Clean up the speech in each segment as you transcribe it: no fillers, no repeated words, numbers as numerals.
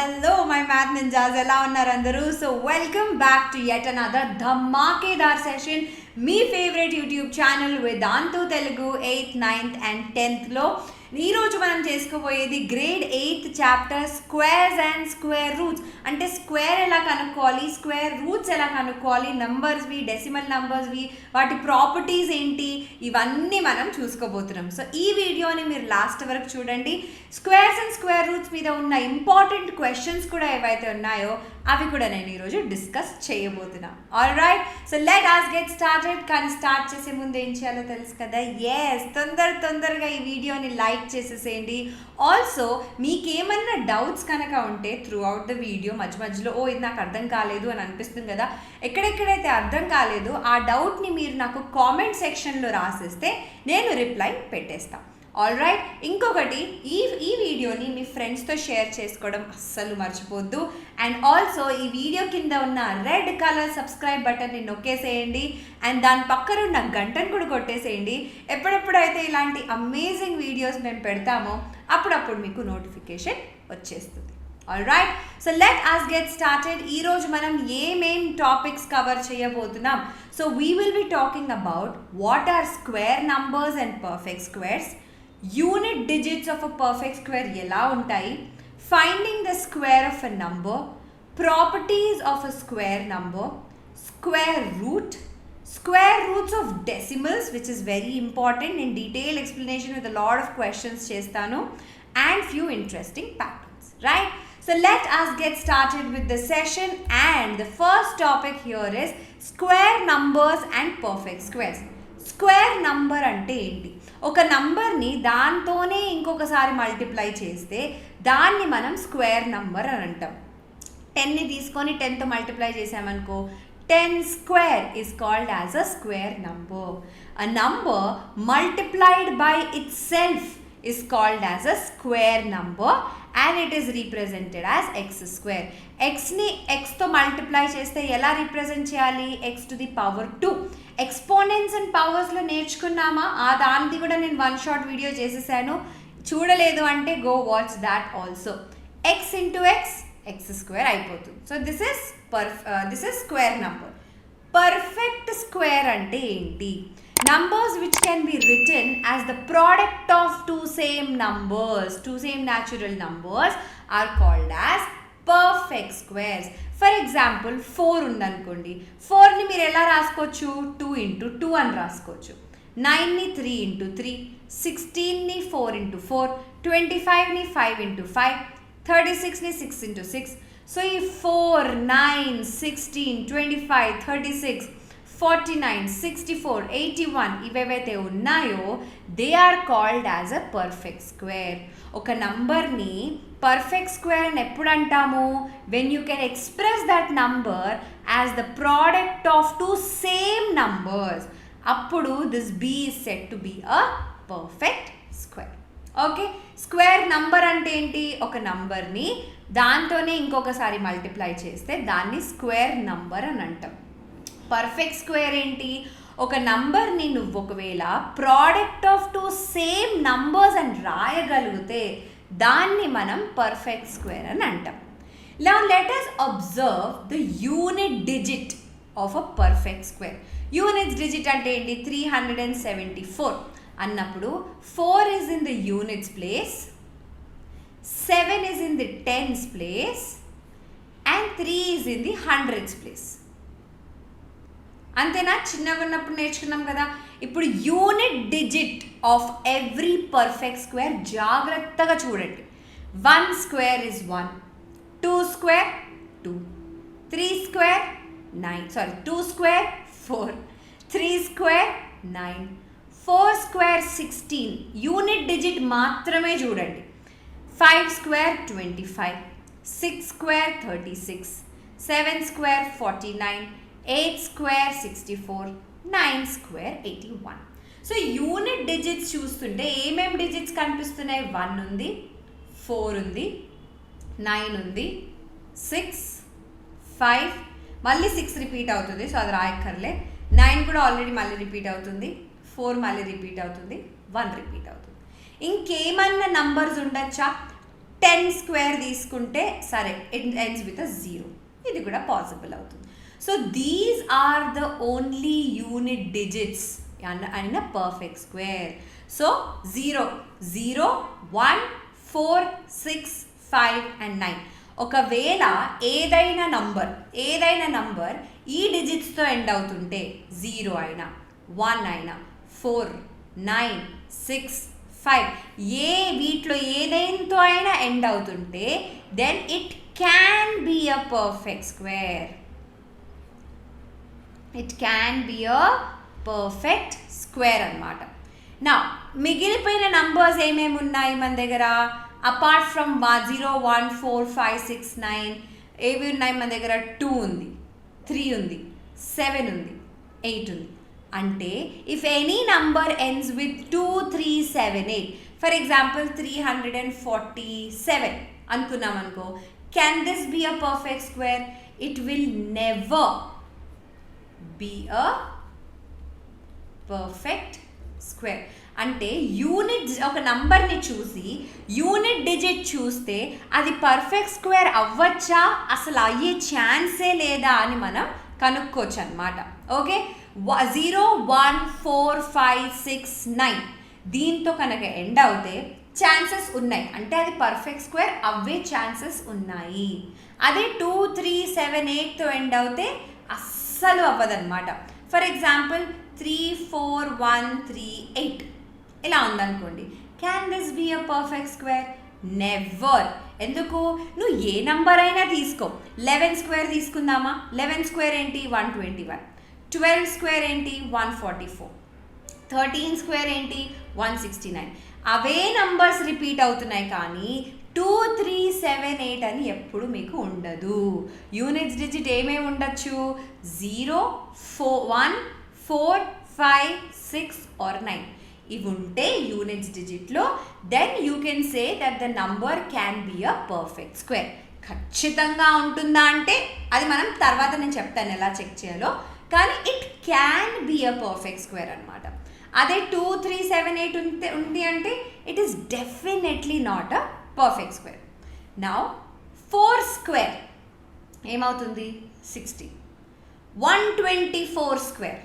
Hello, my math ninjas. ఎలా ఉన్నారు అందరూ? So welcome back to yet another ధమాకేదార్ session. మీ favourite YouTube channel Vedantu Telugu 8th, 9th and 10th లో ఈరోజు మనం చేసుకోబోయేది grade 8th chapter squares and square roots. అంటే స్క్వేర్ ఎలా కనుక్కోవాలి, స్క్వేర్ రూట్స్ ఎలా కనుక్కోవాలి, నంబర్స్వి, డెసిమల్ నంబర్స్వి, వాటి ప్రాపర్టీస్ ఏంటి, ఇవన్నీ మనం చూసుకోబోతున్నాం. సో ఈ వీడియోని మీరు లాస్ట్ వరకు చూడండి. స్క్వేర్స్ అండ్ స్క్వేర్ రూట్స్ మీద ఉన్న ఇంపార్టెంట్ క్వశ్చన్స్ కూడా ఏవైతే ఉన్నాయో అవి కూడా నేను ఈరోజు డిస్కస్ చేయబోతున్నా. All right, so let us get started. కానీ స్టార్ట్ చేసే ముందు ఏం చేయాలో తెలుసు కదా, తొందరగా ఈ వీడియోని లైక్ చేసేసేయండి. ఆల్సో మీకేమన్నా డౌట్స్ కనుక ఉంటే త్రూ అవుట్ ద వీడియో మధ్యలో ఇది నాకు అర్థం కాలేదు అని అనిపిస్తుంది కదా, ఎక్కడెక్కడైతే అర్థం కాలేదు ఆ డౌట్ని మీరు నాకు కామెంట్ సెక్షన్లో రాసేస్తే నేను రిప్లై పెట్టేస్తాను. ఆల్ రైట్, ఇంకొకటి ఈ వీడియోని మీ ఫ్రెండ్స్తో షేర్ చేసుకోవడం అస్సలు మర్చిపోద్దు. అండ్ ఆల్సో ఈ వీడియో కింద ఉన్న రెడ్ కలర్ సబ్స్క్రైబ్ బటన్ని నొక్కేసేయండి అండ్ దాని పక్కన ఉన్న గంటను కూడా కొట్టేసేయండి. ఎప్పుడెప్పుడైతే ఇలాంటి అమేజింగ్ వీడియోస్ మేము పెడతామో అప్పుడప్పుడు మీకు నోటిఫికేషన్ వచ్చేస్తుంది. All right, so let us get started. ఈరోజు మనం ఏమేం టాపిక్స్ కవర్ చేయబోతున్నాం. So we will be talking about what are square numbers and perfect squares, unit digits of a perfect square ఎలా ఉంటాయి, finding the square of a number, properties of a square number, square root, square roots of decimals which is very important. నేను detail explanation with a lot of questions చేస్తాను and few interesting patterns. Right, so let us get started with the session and the first topic here is square numbers and perfect squares. Square number అంటే ఏంటి? ఒక నంబర్ని దాంతోనే ఇంకొకసారి multiply చేస్తే దాన్ని మనం స్క్వేర్ నంబర్ అని అంటాం. 10ని తీసుకొని 10తో multiply చేసామనుకో 10 square is called as a square number. A number multiplied by itself is called as a square number and it is represented as x square. xని xతో మల్టిప్లై చేస్తే ఎలా రిప్రజెంట్ చేయాలి? x to the power 2. Exponents and పవర్స్లో నేర్చుకున్నామా? దానికి కూడా నేను one short video చేసేసాను, చూడలేదు అంటే go watch that also. x into x square అయిపోతుంది. So this is square number. Perfect square అంటే ఏంటి? Numbers which can be written as the product of two same natural numbers are called as perfect squares. For example 4 ఉందనుకోండి, 4ని మీరు ఎలా రాసుకోవచ్చు? 2 into 2 అని రాసుకోవచ్చు. 9ని 3 into 3, 16ని 4 into 4, 25ని 5 into 5, 36ని 6 into 6. So ఈ 4, 9, 16, 25, 36, 49, 64, 81 ఇవేవైతే ఉన్నాయో they are called as a perfect square. ఒక నంబర్ని పర్ఫెక్ట్ స్క్వేర్ అని ఎప్పుడు అంటాము? When you can express that number as the product of two same numbers, అప్పుడు this b is said to be a perfect square. Okay, square number అంటే ఏంటి? ఒక నంబర్ని దాంతోనే ఇంకొకసారి మల్టిప్లై చేస్తే దాన్ని స్క్వేర్ నంబర్ అని అంటాం. పర్ఫెక్ట్ స్క్వేర్ ఏంటి? ఒక నంబర్ని నువ్వు ఒకవేళ product of two same numbers అని రాయగలిగితే దాన్ని మనం పర్ఫెక్ట్ స్క్వేర్ అని అంటాం. Now let us observe the unit digit of a perfect square. Units digit అంటే ఏంటి? 374 అన్నప్పుడు 4 is in the units place, 7 is in the tens place and 3 is in the hundreds place. అంతేనా? చిన్నగా ఉన్నప్పుడు నేర్చుకున్నాం కదా. ఇప్పుడు unit digit of every perfect square జాగ్రత్తగా చూడండి. 1 square is 1, 2 square 2, 3 square 2 square 4, 3 square 9, 4 square 16. Unit digit మాత్రమే చూడండి. 5 square 25, 6 square 36, 7 square 49, 8 square 64, 9 square 81. So unit digits చూస్తుంటే ఏమేమి డిజిట్స్ కనిపిస్తున్నాయి? 1 ఉంది, 4 ఉంది, 9 ఉంది, 6, 5, మళ్ళీ 6 రిపీట్ అవుతుంది, సో అది రాయక్కర్లే. 9 కూడా ఆల్రెడీ మళ్ళీ రిపీట్ అవుతుంది, 4 మళ్ళీ రిపీట్ అవుతుంది, 1 రిపీట్ అవుతుంది. ఇంకేమన్నా నంబర్స్ ఉండొచ్చా? 10 స్క్వేర్ తీసుకుంటే సరే ఇట్ ఎండ్స్ విత్ అ 0. ఇది కూడా పాసిబుల్ అవుతుంది. So these are the only unit digits in a perfect square. సో 0, 0, 1, 4, 6, 5 and 9. ఒకవేళ ఏదైనా నంబర్ ఈ డిజిట్స్తో ఎండ్ అవుతుంటే 0 అయినా 1 అయినా 4, 9, 6, 5 వీటిలో ఏదైనాతో అయినా ఎండ్ అవుతుంటే then it can be a perfect square. It can be a perfect square అన్నమాట. నా మిగిలిపోయిన నంబర్స్ ఏమేమి ఉన్నాయి మన దగ్గర? అపార్ట్ ఫ్రమ్ 0, 1, 4, 5, 6, 9 ఏవి ఉన్నాయి మన దగ్గర? 2 ఉంది, 3 ఉంది, 7 ఉంది, 8 ఉంది. అంటే if any number ends with 2, 3, 7, 8, for example 347 అనుకున్నాం అనుకో, can this be a perfect square? It will never be a perfect square. అంటే యూనిట్ ఒక నంబర్ని చూసి యూనిట్ డిజిట్ చూస్తే అది పర్ఫెక్ట్ స్క్వేర్ అవ్వచ్చా, అసలు అయ్యే ఛాన్సే లేదా అని మనం కనుక్కోవచ్చు అనమాట. ఓకే, 0, 1, 4, 5, 6, 9 దీంతో కనుక ఎండ్ అవుతే ఛాన్సెస్ ఉన్నాయి, అంటే అది పర్ఫెక్ట్ స్క్వేర్ అవ్వే ఛాన్సెస్ ఉన్నాయి. అదే 2, 3, 7, 8తో ఎండ్ అవుతే అస్సలు అవ్వదన్నమాట. ఫర్ ఎగ్జాంపుల్ 3, 4, 1, 3, 8 ఇలా ఉందనుకోండి, can this be a perfect square? Never. ఎందుకు? నువ్వు ఏ నంబర్ అయినా తీసుకో. 11 స్క్వేర్ తీసుకుందామా? 11 స్క్వేర్ ఏంటి? 121. 12 స్క్వేర్ ఏంటి? 144. 13 స్క్వేర్ ఏంటి? 169. అవే నంబర్స్ రిపీట్ అవుతున్నాయి, కానీ 2, 3, 7, 8 అని ఎప్పుడు మీకు ఉండదు. యూనిట్స్ డిజిట్ ఏమేమి ఉండొచ్చు? 0, 1, 4, 5, 6 or 9 ఇవి ఉంటే యూనిట్స్ డిజిట్లో, then you can say that the number can be a perfect square. ఖచ్చితంగా ఉంటుందా అంటే అది మనం తర్వాత నేను చెప్తాను ఎలా చెక్ చేయాలో, కానీ it can be a perfect square అనమాట. అదే 2, 3, 7, 8 ఉంది అంటే it is definitely not a perfect square. Now 4 square ఏమవుతుంది? 60. 124 స్క్వేర్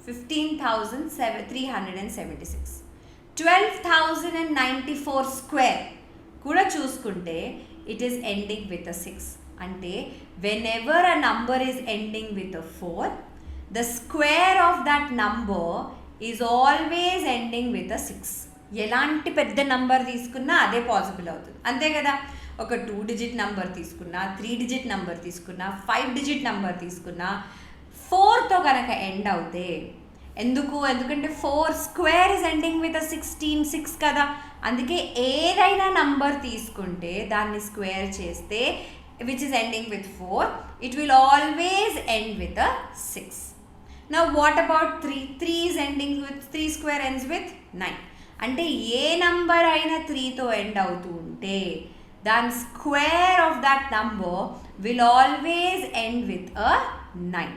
15,376. 12,094 స్క్వేర్ కూడా చూసుకుంటే it is ending with a 6. అంటే whenever a number is ending with a 4, the square of that number is always ending with a 6. ఎలాంటి పెద్ద number తీసుకున్నా అదే possible అవుతుంది, అంతే కదా. ఒక 2 డిజిట్ నంబర్ తీసుకున్నా, 3 డిజిట్ నంబర్ తీసుకున్నా, 5 డిజిట్ నంబర్ తీసుకున్నా 4తో కనుక ఎండ్ అవుతే, ఎందుకంటే 4 స్క్వేర్ ఇస్ ఎండింగ్ విత్ 6 కదా. అందుకే ఏదైనా నంబర్ తీసుకుంటే దాన్ని స్క్వేర్ చేస్తే which is ending with 4, it will always end with 6. Now what about 3? 3 is ending with 3 square ends with 9. అంటే ఏ నంబర్ అయినా 3తో ఎండ్ అవుతూ ఉంటే దాని square of that number will always end with 9.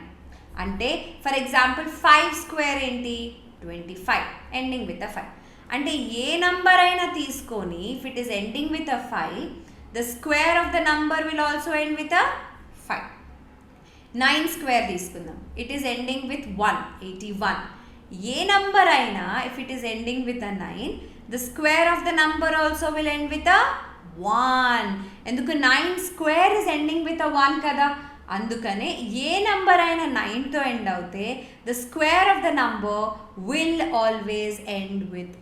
అంటే ఫర్ ఎగ్జాంపుల్ 5 స్క్వేర్ ఏంటి? 25 ending with 5. అంటే ఏ number అయినా తీసుకొని if it is ending with 5, the square of the number will also end with 5. 9 square తీసుకుందాం, ఇట్ ఈస్ ఎండింగ్ విత్ 1, 81. ఏ number అయినా if it is ending with 9, the square of the number also will end with 1. ఎందుకు? 9 square is ending with 1 కదా. అందుకనే ఏ number అయినా 9తో end అవుతే the square of the number will always end with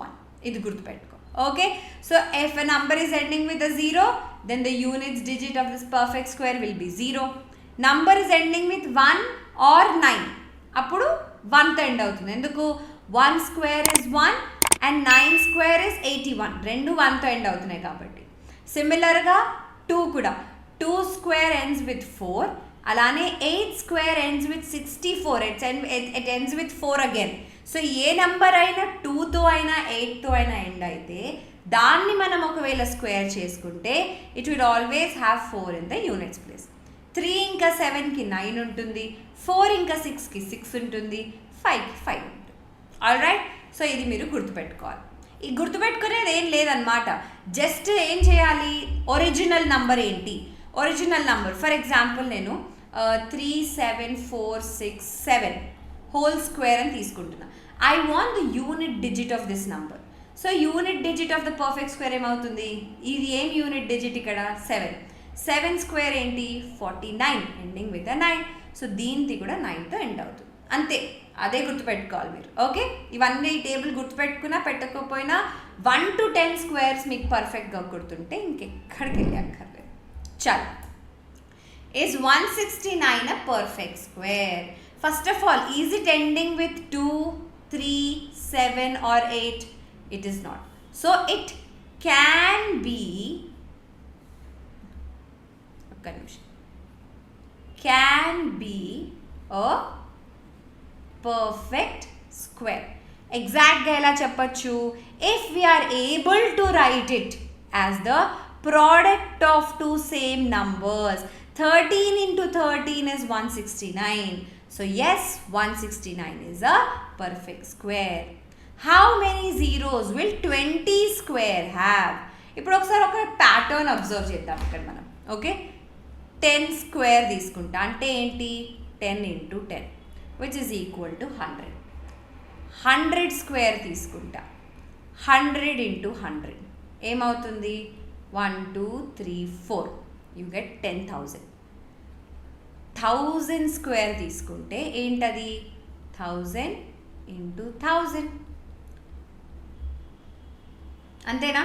1. ఇది గుర్తుపెట్టుకో. Okay, so if a number is ending with a 0, then the units digit of this perfect square will be 0. Number is ending with 1 or 9, అప్పుడు 1తో end అవుతుంది. ఎందుకు? 1 square is 1 and 9 square is 81. రెండు 1తో end అవుతున్నాయి కాబట్టి. సిమిలర్గా 2 కూడా 2 square ends with 4, అలానే 8 square ends with 64. It ends with 4 again. So A number అయినా 2తో అయినా 8తో అయినా ఎండ్ అయితే దాన్ని మనం ఒకవేళ స్క్వేర్ చేసుకుంటే it will always have 4 in the units place. 3 ఇంకా 7కి 9 ఉంటుంది, 4 ఇంకా 6కి 6 ఉంటుంది, 5కి 5 ఉంటుంది. ఆల్ రైట్, సో ఇది మీరు గుర్తుపెట్టుకోవాలి. ఈ గుర్తుపెట్టుకునేది ఏం లేదనమాట. జస్ట్ ఏం చేయాలి, ఒరిజినల్ నంబర్ ఏంటి, ఒరిజినల్ నంబర్ ఫర్ ఎగ్జాంపుల్ నేను 37467 హోల్ స్క్వేర్ అని తీసుకుంటున్నా. I want the unit digit of this number. So unit digit of the perfect square ఏమవుతుంది, ఇది ఏం యూనిట్ డిజిట్ ఇక్కడ 7 స్క్వేర్ ఏంటి 49 ఎండింగ్ విత్ 9. సో దీనికి కూడా 9తో ఎండ్ అవుతుంది. అంతే, అదే గుర్తుపెట్టుకోవాలి మీరు. ఓకే, ఇవన్నీ ఈ టేబుల్ గుర్తుపెట్టుకున్నా పెట్టకపోయినా 1 to 10 స్క్వేర్స్ మీకు పర్ఫెక్ట్గా గుర్తుంటే ఇంకెక్కడికి వెళ్ళి అక్కర్లేదు. చాలు. Is 169 a perfect square? First of all, is it ending with 2, 3, 7 or 8? It is not. So it can be a perfect square. Exactly ela cheppachu if we are able to write it as the product of two same numbers. 13 into 13 is 169. So yes, 169 is a perfect square. How many zeros will 20 square have? ఇప్పుడు ఒకసారి ఒక pattern observe చేద్దాం ఇక్కడ మనం. Okay, 10 square తీసుకుంటా అంటే ఏంటి 10 into 10 which is equal to 100. 100 square తీసుకుంటా 100 into 100 ఏమవుతుంది 1 2 3 4 you get 10,000. 1000 స్క్వేర్ తీసుకుంటే ఏంటది 1000 into 1000. అంతేనా?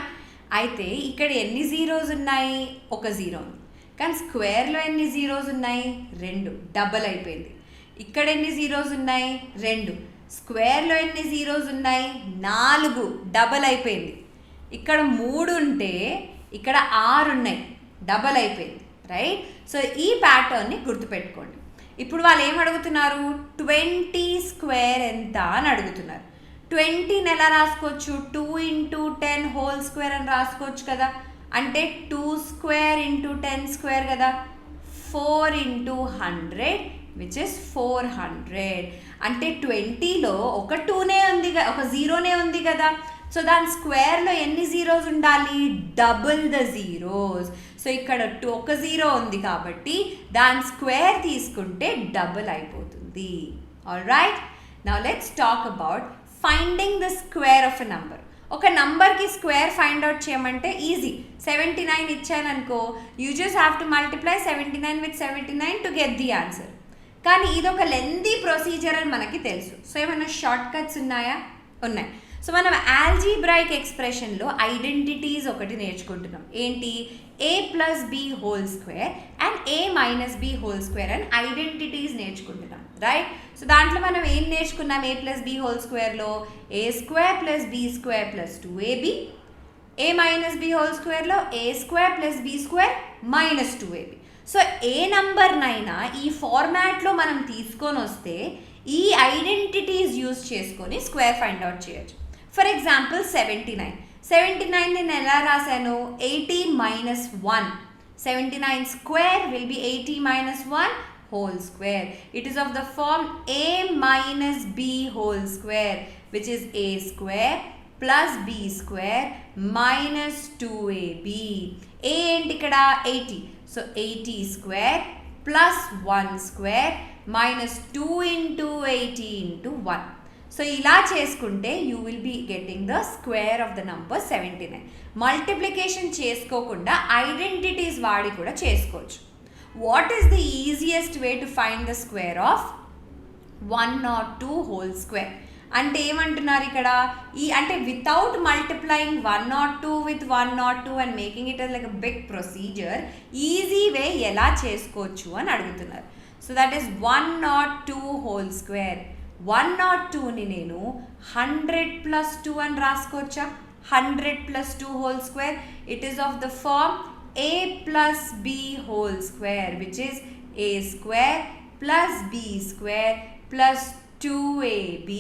అయితే ఇక్కడ ఎన్ని జీరోస్ ఉన్నాయి, ఒక జీరో ఉంది. కానీ స్క్వేర్లో ఎన్ని జీరోస్ ఉన్నాయి, 2, డబల్ అయిపోయింది. ఇక్కడ ఎన్ని జీరోస్ ఉన్నాయి, 2. స్క్వేర్లో ఎన్ని జీరోస్ ఉన్నాయి, 4, డబల్ అయిపోయింది. ఇక్కడ 3 ఉంటే ఇక్కడ 6 ఉన్నాయి, డబల్ అయిపోయింది. రైట్? సో ఈ ప్యాటర్న్ని గుర్తుపెట్టుకోండి. ఇప్పుడు వాళ్ళు ఏం అడుగుతున్నారు, 20 స్క్వేర్ ఎంత అని అడుగుతున్నారు. 20ని ఎలా రాసుకోవచ్చు, 2 into 10 హోల్ స్క్వేర్ అని రాసుకోవచ్చు కదా. అంటే 2 స్క్వేర్ into 10 స్క్వేర్ కదా. 4 into 100 విచ్ ఇస్ 400. అంటే 20లో ఒక 2నే ఉంది, ఒక 0నే ఉంది కదా. సో దాని స్క్వేర్లో ఎన్ని జీరోస్ ఉండాలి, డబుల్ ద జీరోస్. సో ఇక్కడ ఒక 0 ఉంది కాబట్టి దాని స్క్వేర్ తీసుకుంటే డబుల్ అయిపోతుంది. All right, now let's talk about finding the square of a number. ఒక నంబర్కి స్క్వేర్ ఫైండ్ అవుట్ చేయమంటే ఈజీ. 79 ఇచ్చాననుకో, you just have to multiply 79 with 79 to get the answer. కానీ ఇది ఒక లెంతీ ప్రొసీజర్ అని మనకి తెలుసు. సో ఏమైనా షార్ట్ కట్స్ ఉన్నాయా? ఉన్నాయి. సో మనం ఆల్జీబ్రాయిక్ ఎక్స్ప్రెషన్లో ఐడెంటిటీస్ ఒకటి నేర్చుకుంటున్నాం. ఏంటి, a plus b whole square and a minus b whole square అని ఐడెంటిటీస్ నేర్చుకుంటున్నాం. రైట్? సో దాంట్లో మనం ఏం నేర్చుకున్నాం, a ప్లస్ బి హోల్ స్క్వేర్లో a square plus b square plus 2ab, a minus b whole స్క్వేర్లో a square plus b square minus 2ab. So ఏ నంబర్నైనా ఈ ఫార్మాట్లో మనం తీసుకొని వస్తే ఈ ఐడెంటిటీస్ యూజ్ చేసుకొని స్క్వేర్ ఫైండ్ అవుట్ చేయొచ్చు. ఫర్ ఎగ్జాంపుల్ 79 నేను ఎలా రాశాను, 80 minus 1. 79 square will be 80 minus 1 whole square. It is of the form a minus b whole square, which is a square plus b square minus 2ab. a ఏంటి ఇక్కడ 80. So 80 square plus 1 square minus 2 into 80 into 1. So ఇలా చేసుకుంటే you will be getting the square of the number 79. Multiplication చేసుకోకుండా identities వాడి కూడా చేసుకోవచ్చు. What is the easiest way to find the square of 102 whole square? అంటే ఏమంటున్నారు ఇక్కడ, అంటే without multiplying 102 with 102 and making it like a big procedure, easy way ఎలా చేసుకోవచ్చు అని అడుగుతున్నారు. So that is 102 whole square. 102ని నేను 100 plus 2 అని రాసుకోవచ్చా? 100 plus 2 whole square. It is of the form a plus b whole square which is a square plus b square plus 2ab.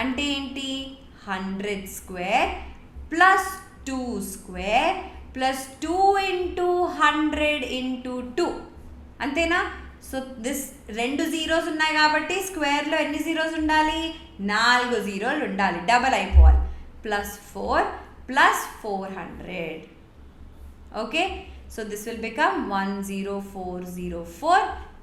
అంటే ఏంటి, 100 square plus 2 square plus 2 into 100 into 2. అంతేనా? So this 2 zeros ఉన్నాయి కాబట్టి స్క్వేర్లో ఎన్ని zeros ఉండాలి, 4 జీరోలు ఉండాలి, double అయిపోవాలి. plus 4 plus 400. Okay, so this will become 10404.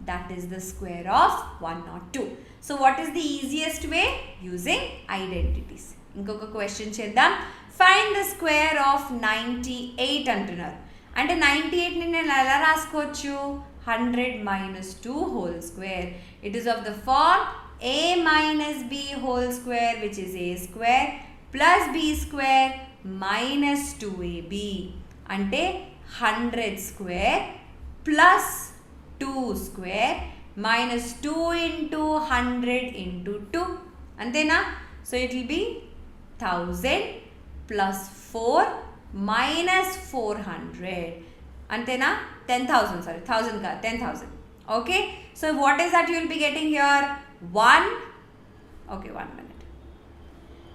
That is the square of 102. So what is the easiest way? Using identities. Inkoka question cheddam. Find the square of 98 antunaru. And 98 ni nenu ela raskochu? 100 minus 2 whole square. It is of the form a minus b whole square, which is a square, plus b square minus 2ab. Ante 100 square plus 2 square minus 2 into 100 into 2. Antena? So it will be 1000 plus 4 minus 400. Antena? 10,000, sorry, 1000 ka, 10,000. Okay, so what is that you will be getting here? 1. Okay, 1 minute.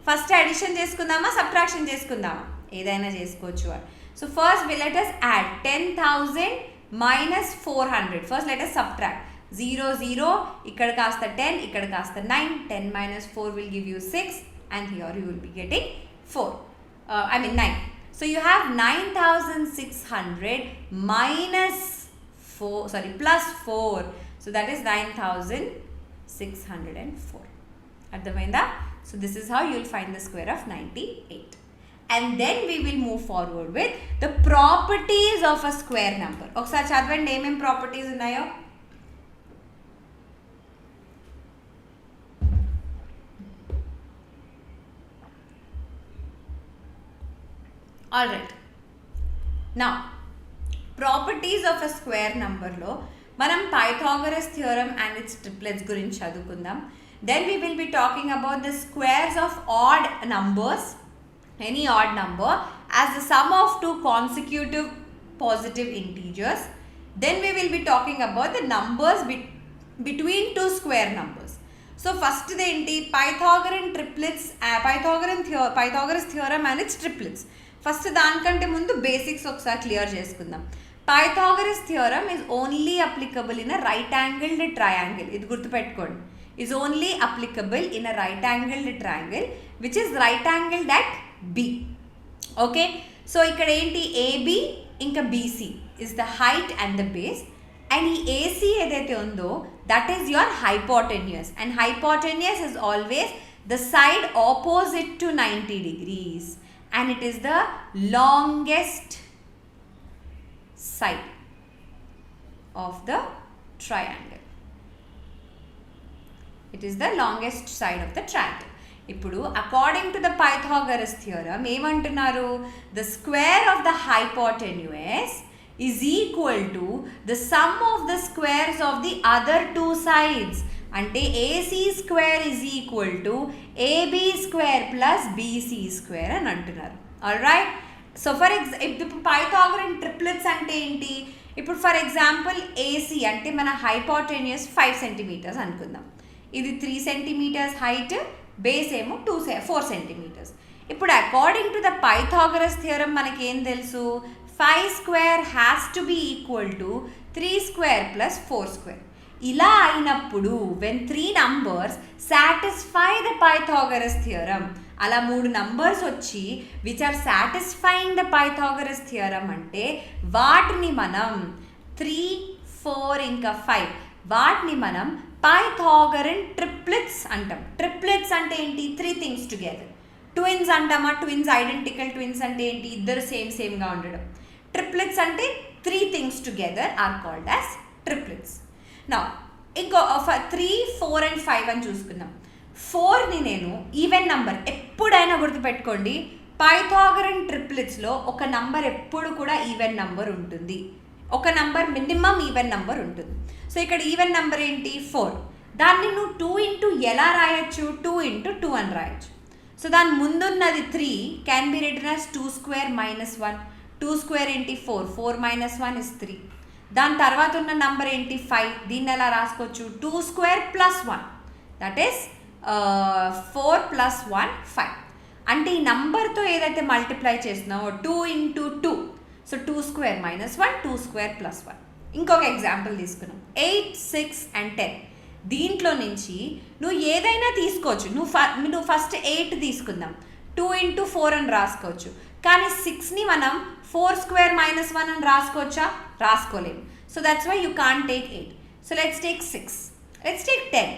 First addition cheskundama, subtraction cheskundama, edaina chesukochu. So first let us add 10,000 minus 400. First let us subtract. 0 0 ikkada kaasta 10, ikkada kaasta 9. 10 minus 4 will give you 6, and here you will be getting 9. So you have 9,600 minus 4, sorry, plus 4. So that is 9,604. Ardhamainda? So this is how you will find the square of 98. And then we will move forward with the properties of a square number. Oksari chadavandi em properties unnayo? Alright. Now, properties of a square number lo manam Pythagoras theorem and its triplets gurinchi chadukundam. Then we will be talking about the squares of odd numbers, any odd number, as the sum of two consecutive positive integers. Then we will be talking about the numbers between two square numbers. So first the Pythagorean triplets, Pythagoras theorem and its triplets. First దానికంటే ముందు basics ఒకసారి clear చేసుకుందాం. Pythagoras theorem is only applicable in a right angled triangle. ఇది గుర్తుపెట్టుకోండి. Is only applicable in a right angled triangle which is right angled at B. Okay, so ఇక్కడ ఏంటి AB ఇంకా BC is the height and the base, and ఈ AC ఏదైతే ఉందో that is your hypotenuse, and hypotenuse is always the side opposite to 90 degrees, and it is the longest side of the triangle. It is the longest side of the triangle. ఇప్పుడు according to the Pythagoras theorem ఏమంటున్నారు? The square of the hypotenuse is equal to the sum of the squares of the other two sides. అంటే AC square is equal to AB square plus BC square అని అంటున్నారు. Alright, so for ఇప్పుడు Pythagorean triplets అంటే ఏంటి? ఇప్పుడు for example AC అంటే మన hypotenuse 5 centimetres అనుకుందాం. ఇది 3 సెంటీమీటర్స్ హైట్, బేస్ ఏమో 4 సెంటీమీటర్స్. ఇప్పుడు according to the Pythagoras theorem మనకి ఏం తెలుసు? 5 square has to be equal to 3 square plus 4 square. ఇలా అయినప్పుడు when 3 numbers satisfy the Pythagoras theorem, అలా 3 నంబర్స్ వచ్చి which are satisfying the Pythagoras theorem అంటే వాటిని మనం 3, 4 ఇంకా 5 వాటిని మనం పైథాగరన్ ట్రిప్లెట్స్ అంటాం. ట్రిప్లెట్స్ అంటే ఏంటి? 3 థింగ్స్ టుగెదర్. ట్విన్స్ అంటామా? ట్విన్స్, ఐడెంటికల్ ట్విన్స్ అంటే ఏంటి? ఇద్దరు సేమ్గా ఉండడం. ట్రిప్లెట్స్ అంటే 3 things together are called as triplets. నా ఇంకో 3, 4 అండ్ 5 అని చూసుకుందాం. 4ని నేను ఈవెన్ నంబర్, ఎప్పుడైనా గుర్తుపెట్టుకోండి పైథాగరన్ ట్రిప్లెట్స్లో ఒక నంబర్ ఎప్పుడు కూడా ఈవెన్ నంబర్ ఉంటుంది, ఒక నంబర్ మినిమం ఈవెన్ నంబర్ ఉంటుంది. సో ఇక్కడ ఈవెన్ నంబర్ ఏంటి? 4. దాన్ని నువ్వు 2 ఇంటూ ఎలా రాయొచ్చు? 2 ఇంటూ 2 అని రాయొచ్చు. సో దాని ముందున్నది 3 can be written as 2 square minus 1. 2 square ఏంటి? 4. 4 మైనస్ 1 ఇస్ 3. దాని తర్వాత ఉన్న నంబర్ ఏంటి? 5. దీన్ని ఎలా రాసుకోవచ్చు? 2 square plus 1, that is 4 plus 1 5. అంటే ఈ నంబర్తో ఏదైతే మల్టిప్లై చేస్తున్నావో 2 into 2, so 2 square minus 1, 2 square plus 1. ఇంకొక ఎగ్జాంపుల్ తీసుకున్నాం. 8, 6 అండ్ 10. దీంట్లో నుంచి నువ్వు ఏదైనా తీసుకోవచ్చు. నువ్వు ఫస్ట్ 8 తీసుకుందాం. 2 into 4 అని రాసుకోవచ్చు. కానీ 6ని మనం 4 square minus 1 అని రాసుకోవచ్చా? రాసుకోలేము. So that's why you can't take 8. So let's take 6. Let's take 10.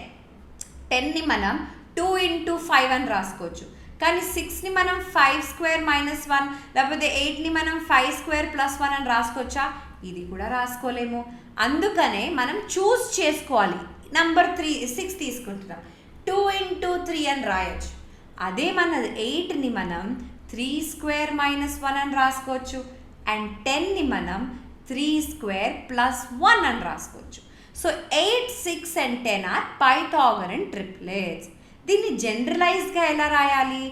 10ని మనం 2 into 5 అని రాసుకోవచ్చు. కానీ 6ని మనం 5 square minus 1 లేకపోతే 8ని మనం 5 square plus 1 అని రాసుకోవచ్చా? ఇది కూడా రాసుకోలేము. అందుకనే మనం చూస్ చేసుకోవాలి. నెంబర్ 6 తీసుకుంటున్నాం, 2 into 3 అని రాయొచ్చు. అదే మన 8ని మనం 3 square minus 1 అని రాసుకోవచ్చు. అండ్ 10ని మనం 3 square plus 1 అని రాసుకోవచ్చు. So 8, 6 and 10 are Pythagorean triplets. దీన్ని జనరలైజ్గా ఎలా రాయాలి?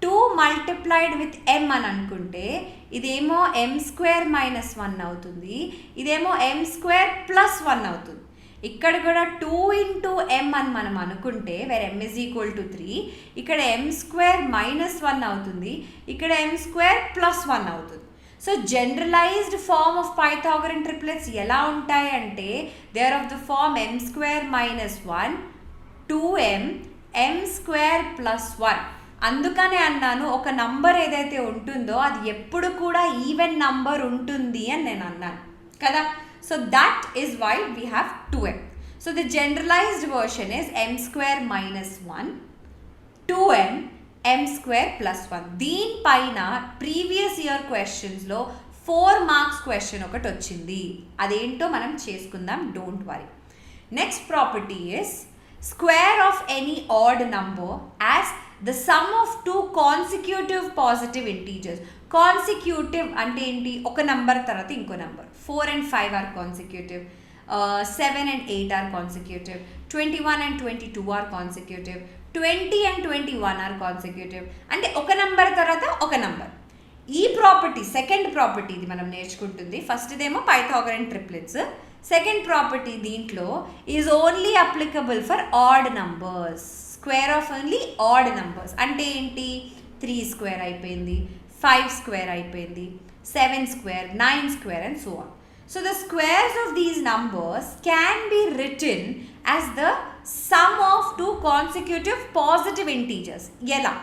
2 multiplied with m అని అనుకుంటే ఇదేమో m square minus 1 అవుతుంది, ఇదేమో m square plus 1 అవుతుంది. ఇక్కడ కూడా 2 into m అని మనం అనుకుంటే wear m is equal to 3, ఇక్కడ m square minus 1 అవుతుంది, ఇక్కడ m square plus 1 అవుతుంది. So generalised form of Pythagorean triplets ఎలా ఉంటాయి అంటే they are of the form m square minus 1, 2m, m square plus 1. అందుకనే అన్నాను ఒక నంబర్ ఏదైతే ఉంటుందో అది ఎప్పుడు కూడా ఈవెన్ నంబర్ ఉంటుంది అని నేను అన్నాను కదా. So that is why we have 2m. So the generalised version is m square minus 1, 2m, m square plus 1. దీనిపైన ప్రీవియస్ ఇయర్ క్వశ్చన్స్లో 4 marks క్వశ్చన్ ఒకటి వచ్చింది, అదేంటో మనం చేసుకుందాం, don't worry. Next property is square of any odd number as the sum of two consecutive positive integers. Consecutive అంటే ఏంటి? ఒక number తర్వాత ఇంకో number. 4 and 5 are consecutive, 7 and 8 are consecutive, 21 and 22 are consecutive, 20 and 21 are consecutive. అంటే ఒక number తర్వాత ఒక number. ఈ ప్రాపర్టీ సెకండ్ ప్రాపర్టీ ఇది మనం నేర్చుకుంటుంది. ఫస్ట్ ఇదేమో పైథాగరన్ ట్రిప్లెట్స్. సెకండ్ ప్రాపర్టీ దీంట్లో is only applicable for odd numbers. Square of only add numbers అంటే ఏంటి? 3 square అయిపోయింది, 5 square అయిపోయింది, 7 square, 9 square and so on. So the squares of these numbers can be written as the sum of two consecutive positive integers. ఎలా?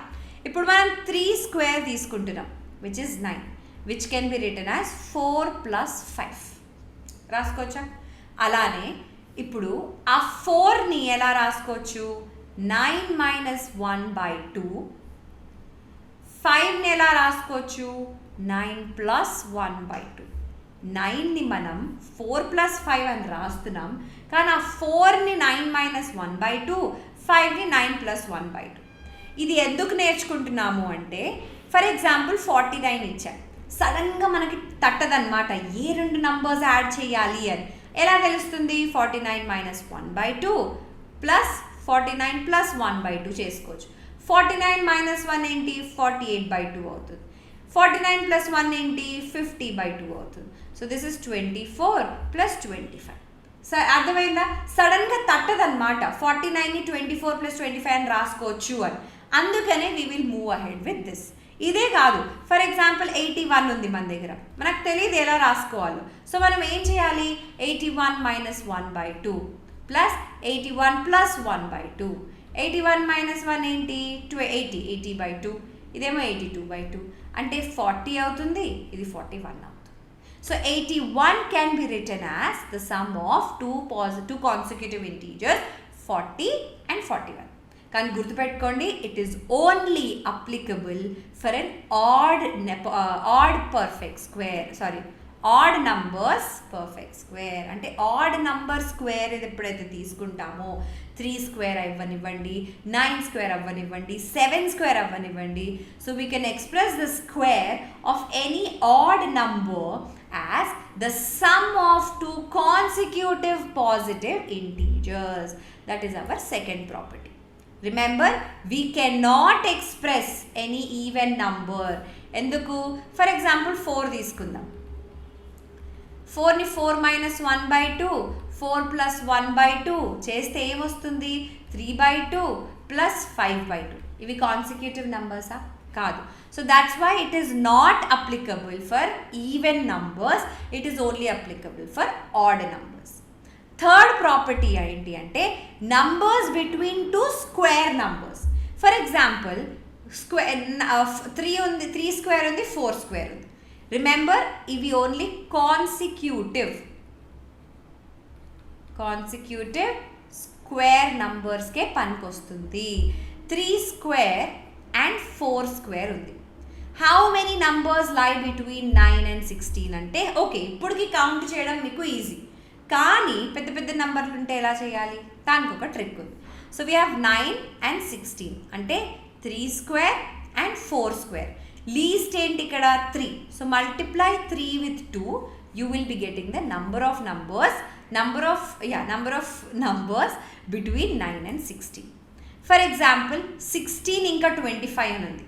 ఇప్పుడు మనం 3 square తీసుకుంటున్నాం which is 9, which can be written as 4 plus 5. రాసుకోవచ్చా? అలానే ఇప్పుడు ఆ 4ని ఎలా రాసుకోవచ్చు? 9 minus 1 by 2. 5ని ఎలా రాసుకోవచ్చు? 9 plus 1 by 2. 9ని మనం 4 plus 5 అని రాస్తున్నాం, కానీ ఆ 4ని 9 minus 1 by 2, 5ని 9 plus 1 by 2. ఇది ఎందుకు నేర్చుకుంటున్నాము అంటే ఫర్ ఎగ్జాంపుల్ 49 ఇచ్చాను, సడన్గా మనకి తట్టదన్నమాట ఏ రెండు నంబర్స్ యాడ్ చేయాలి అని. ఎలా తెలుస్తుంది? 49 minus 1 by 2 plus 49 plus 1 by 2 చేసుకోవచ్చు. 49 minus 1 ఏంటి? 48 by 2 అవుతుంది. 49 plus 1 ఏంటి? 50 by 2 అవుతుంది. So this is 24 plus 25. అర్థమైందా? సడన్గా తట్టదన్నమాట 49ని 24 plus 25 అని రాసుకోవచ్చు అని. అందుకనే we will move ahead with this. ఇదే కాదు, ఫర్ ఎగ్జాంపుల్ 81 ఉంది మన దగ్గర, మనకు తెలియదు ఎలా రాసుకోవాలో. సో మనం ఏం చేయాలి? 81 minus 1 by 2 plus 81 plus 1 by 2. 81 minus 1 ఏంటి? 80 by 2. ఇదేమో 82 by 2 అంటే 40 అవుతుంది, ఇది 41 అవుతుంది. So 81 can be written as the sum of two consecutive integers 40 and 41. కానీ గుర్తుపెట్టుకోండి, it is only applicable for an add perfect square, sorry add numbers perfect square. అంటే odd number square ఇది ఎప్పుడైతే తీసుకుంటామో 3 square అవ్వనివ్వండి, 9 square అవ్వనివ్వండి, 7 square అవ్వనివ్వండి. So we can express the square of any odd number as the sum of two consecutive positive integers. That is our second property. Remember, we cannot express any even number. ఎందుకు? For example 4 తీసుకుందాం. 4ని 4 minus 1 by 2, 4 plus 1 by 2 చేస్తే ఏమొస్తుంది? 3 by 2 plus 5 by 2. ఇవి consecutive నంబర్సా? కాదు. So that's why it is not applicable for even numbers, it is only applicable for odd numbers. Third property ఏంటి అంటే numbers between two square numbers. For example square 3 ఉంది, 3 square ఉంది, 4 square ఉంది. Remember ఇవి only consecutive square నంబర్స్కే పనికొస్తుంది. 3 square and 4 square ఉంది. How many numbers lie between 9 and 16 అంటే okay, ఇప్పటికి కౌంట్ చేయడం మీకు ఈజీ. కానీ పెద్ద పెద్ద నెంబర్లు ఉంటే ఎలా చేయాలి, దానికి ఒక ట్రిక్ ఉంది. సో వీ హ్యావ్ 9 and 16 అంటే 3 స్క్వేర్ అండ్ 4 స్క్వేర్. లీస్ట్ ఏంటి ఇక్కడ 3. So multiply 3 with 2, you will be getting the number of numbers between 9 and 16. For example 16 ఇంకా 25 అని ఉంది.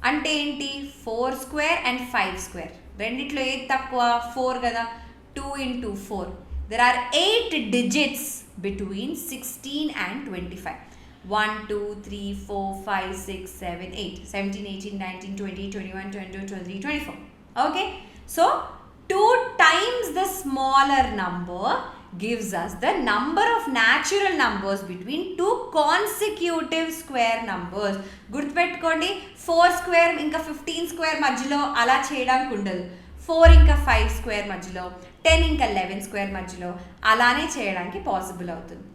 అంటే ఏంటి, 4 స్క్వేర్ అండ్ 5 స్క్వేర్. రెండిట్లో ఏది తక్కువ, 4 కదా. 2 into 4. There are 8 digits between 16 and 25. 1, 2, 3, 4, 5, 6, 7, 8. 17, 18, 19, 20, 21, 22, 23, 24. Okay. So 2 times the smaller number gives us the number of natural numbers between two consecutive square numbers. గుర్తుపెట్టుకోండి, 4 స్క్వేర్ ఇంకా 15 స్క్వేర్ మధ్యలో అలా చేయడానికి ఉండదు. 4 ఇంకా 5 స్క్వేర్ మధ్యలో, 10 ఇంకా 11 స్క్వేర్ మధ్యలో అలానే చేయడానికి పాసిబుల్ అవుతుంది.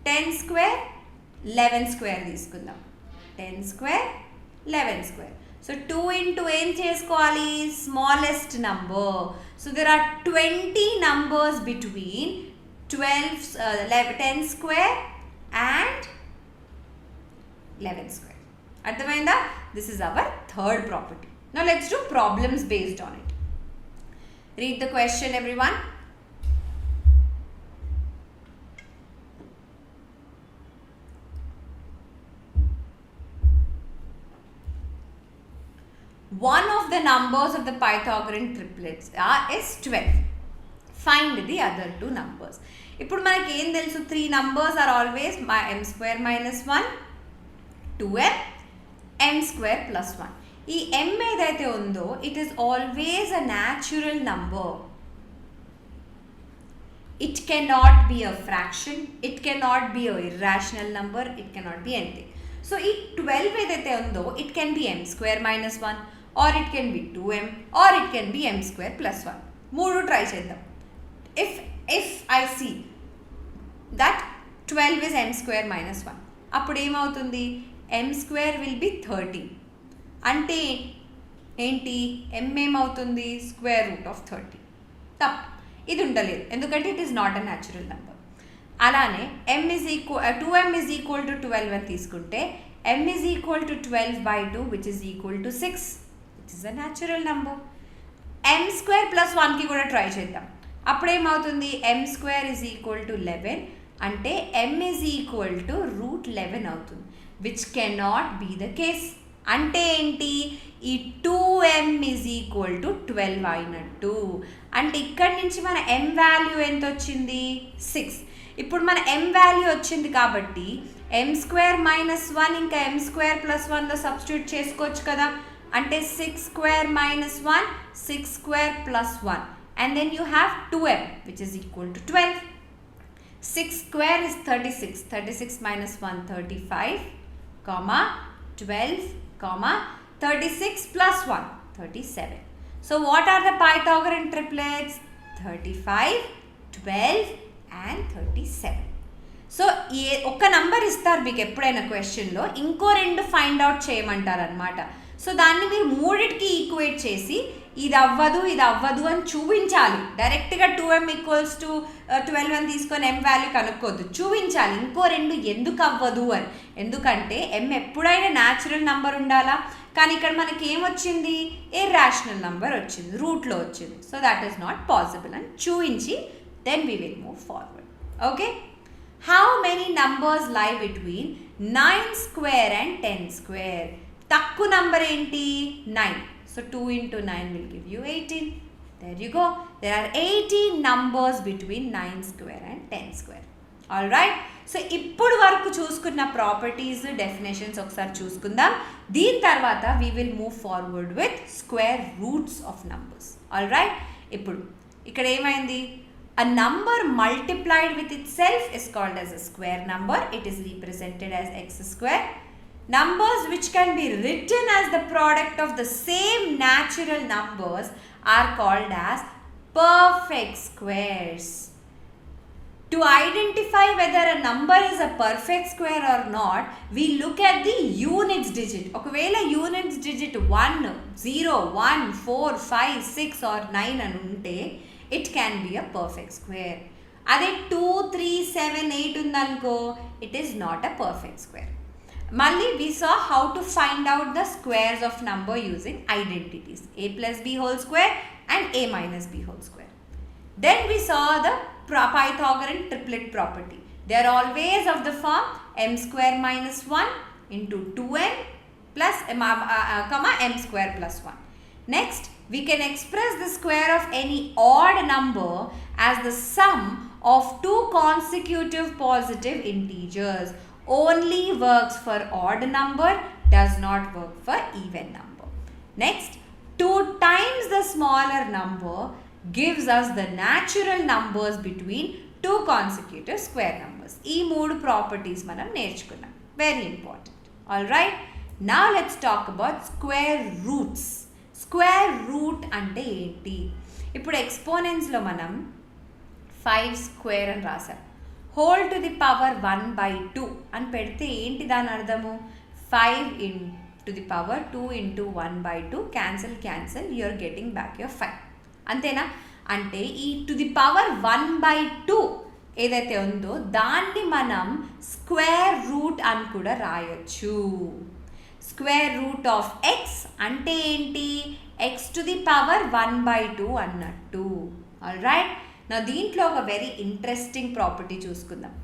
10 స్క్వేర్ 11 స్క్వేర్ తీసుకుందాం. 10 స్క్వేర్ 11 స్క్వేర్. సో 2 into ఏం చేసుకోవాలి, smallest number. So there are 20 numbers between 10 square and 11 square. అర్థమైందా? This is our third property. Now let's do problems based on it. Read the question, everyone. One of the numbers of the Pythagorean triplets is 12. Find the other two numbers. ఇప్పుడు మనకి ఏం తెలుసు, 3 numbers are always m square minus 1, 2m, m square plus 1. ఈ m ఏదైతే ఉందో it is always a natural number. It can not be a fraction, it can not be a irrational number, it can not be anything. So ఈ 12 ఏదైతే ఉందో it can be m square minus 1, or it can be 2m, or it can be m square plus 1. 3 try చేద్దాం. If I see that 12 is m square minus 1, అప్పుడు ఏమవుతుంది, m square will be 13. అంటే ఏంటి, m ఏమవుతుంది, square root of 30. తప్పు, ఇది ఉండలేదు, ఎందుకంటే it is not a natural number. అలానే m is equal 2m is equal to 12 అని తీసుకుంటే m is equal to 12 by 2 which is equal to 6, which is a natural number. m square plus 1కి కూడా try చేద్దాం. అప్పుడేమవుతుంది, m square is equal to 11 అంటే m is equal to root 11 అవుతుంది, which cannot be the case. అంటే ఏంటి, ఈ 2m is equal to 12 అయినట్టు. అంటే ఇక్కడి నుంచి మన m వాల్యూ ఎంత వచ్చింది, 6. ఇప్పుడు మన m వాల్యూ వచ్చింది కాబట్టి m స్క్వేర్ మైనస్ 1 ఇంకా m స్క్వేర్ ప్లస్ 1లో సబ్స్టిట్యూట్ చేసుకోవచ్చు కదా. అంటే 6 square minus 1, 6 square plus 1 and then you have 2m which is equal to 12. 6 square is 36, 36 minus 1 35, 12, 36 plus 1 37. So what are the Pythagorean triplets? 35, 12 and 37. So ఒక number ఇస్తారు మీకు ఎప్పుడైనా క్వశ్చన్లో, ఇంకో 2 ఫైండ్ అవుట్ చేయమంటారు అనమాట. సో దాన్ని మీరు 3కి ఈక్వేట్ చేసి ఇది అవ్వదు అని చూపించాలి. డైరెక్ట్గా 2m ఈక్వల్స్ టు 12 అని తీసుకొని m వాల్యూ కనుక్కోవద్దు, చూపించాలి ఇంకో 2 ఎందుకు అవ్వదు అని. ఎందుకంటే m ఎప్పుడైనా న్యాచురల్ నంబర్ ఉండాలా, కానీ ఇక్కడ మనకి ఏమొచ్చింది, ఇర్రాషనల్ నంబర్ వచ్చింది, రూట్లో వచ్చింది. So that is not possible అని చూపించి then we will move forward. Okay, how many numbers lie between 9 square and 10 square? తక్కువ నంబర్ ఏంటి, 9. So 2 into 9 will give you 18. There you go. There are 18 numbers between 9 square and 10 square. Alright. So ఇప్పుడు వరకు చూసుకున్న properties, definitions ఒకసారి చూసుకుందాం. దీని తర్వాత we will move forward with square roots of numbers. Alright. ఇప్పుడు ఇక్కడ ఏమైంది, a number multiplied with itself is called as a square number. It is represented as x square. numbers which can be written as the product of the same natural numbers are called as perfect squares. To identify whether a number is a perfect square or not, we look at the units digit. ఒకవేళ units digit 1, 0, 1, 4, 5, 6 or 9 అని ఉంటే it can be a perfect square. అదే 2, 3, 7, 8 ఉందనుకో it is not a perfect square. మళ్ళీ we saw how to find out the squares of number using identities. a plus b whole square and a minus b whole square. Then we saw the Pythagorean triplet property. They are always of the form m square minus 1 into 2n plus m square plus 1. Next, we can express the square of any odd number as the sum of two consecutive positive integers. Only works for odd number, does not work for even number. Next, 2 times the smaller number gives us the natural numbers between two consecutive square numbers. ఈ మూడు properties మనం నేర్చుకున్నాం. Very important. All right, now let's talk about square roots. Square root అంటే ఏంటి? ఇప్పుడు ఎక్స్పోనెంట్స్లో మనం 5 square అని రాసాం. హోల్ టు ది పవర్ 1/2 అని పెడితే ఏంటి దాని అర్థము? 5 into the power 2 into 1/2 cancel you are getting back your 5. అంతేనా? అంటే ఈ టు ది పవర్ 1/2 ఏదైతే ఉందో దాన్ని మనం స్క్వేర్ రూట్ అని కూడా రాయొచ్చు. స్క్వేర్ రూట్ ఆఫ్ ఎక్స్ అంటే ఏంటి? ఎక్స్ టు ది పవర్ 1/2 అన్నట్టు. ఆల్ రైట్, నా దీంట్లో ఒక వెరీ ఇంట్రెస్టింగ్ ప్రాపర్టీ చూసుకుందాం.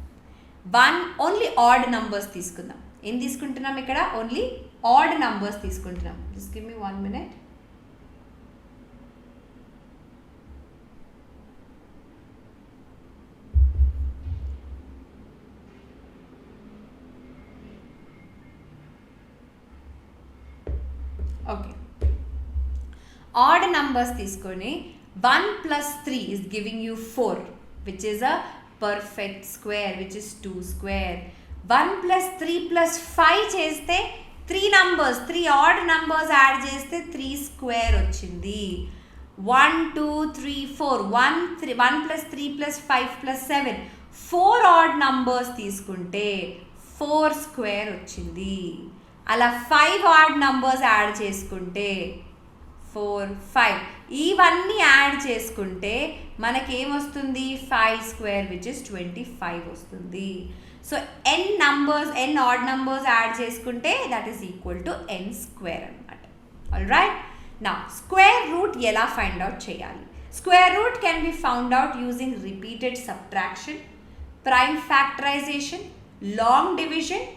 ఓన్లీ ఆడ్ నంబర్స్ తీసుకుందాం. ఏం తీసుకుంటున్నాం ఇక్కడ? ఓన్లీ ఆడ్ నంబర్స్ తీసుకుంటున్నాం. Just give me 1 minute. Okay, add numbers తీసుకొని 1 plus 3 is giving you 4, which is a perfect square, which is 2 square. 1 plus 3 plus 5 చేస్తే 3 ఆడ్ నంబర్స్ యాడ్ చేస్తే 3 square వచ్చింది. 1, 2, 3, 4. 1 plus 3 plus 5 plus 7. 4 add numbers తీసుకుంటే 4 square వచ్చింది. అలా 5 add numbers add చేసుకుంటే 4, 5 ఇవన్నీ add చేసుకుంటే మనకేమొస్తుంది? 5 స్క్వేర్ విచ్ ఇస్ 25 వస్తుంది. So n odd numbers add చేసుకుంటే that is equal to n square అనమాట. ఆల్ రైట్, నా స్క్వేర్ రూట్ ఎలా ఫైండ్ అవుట్ చేయాలి? Square root can be found out using repeated subtraction, prime factorisation, long division,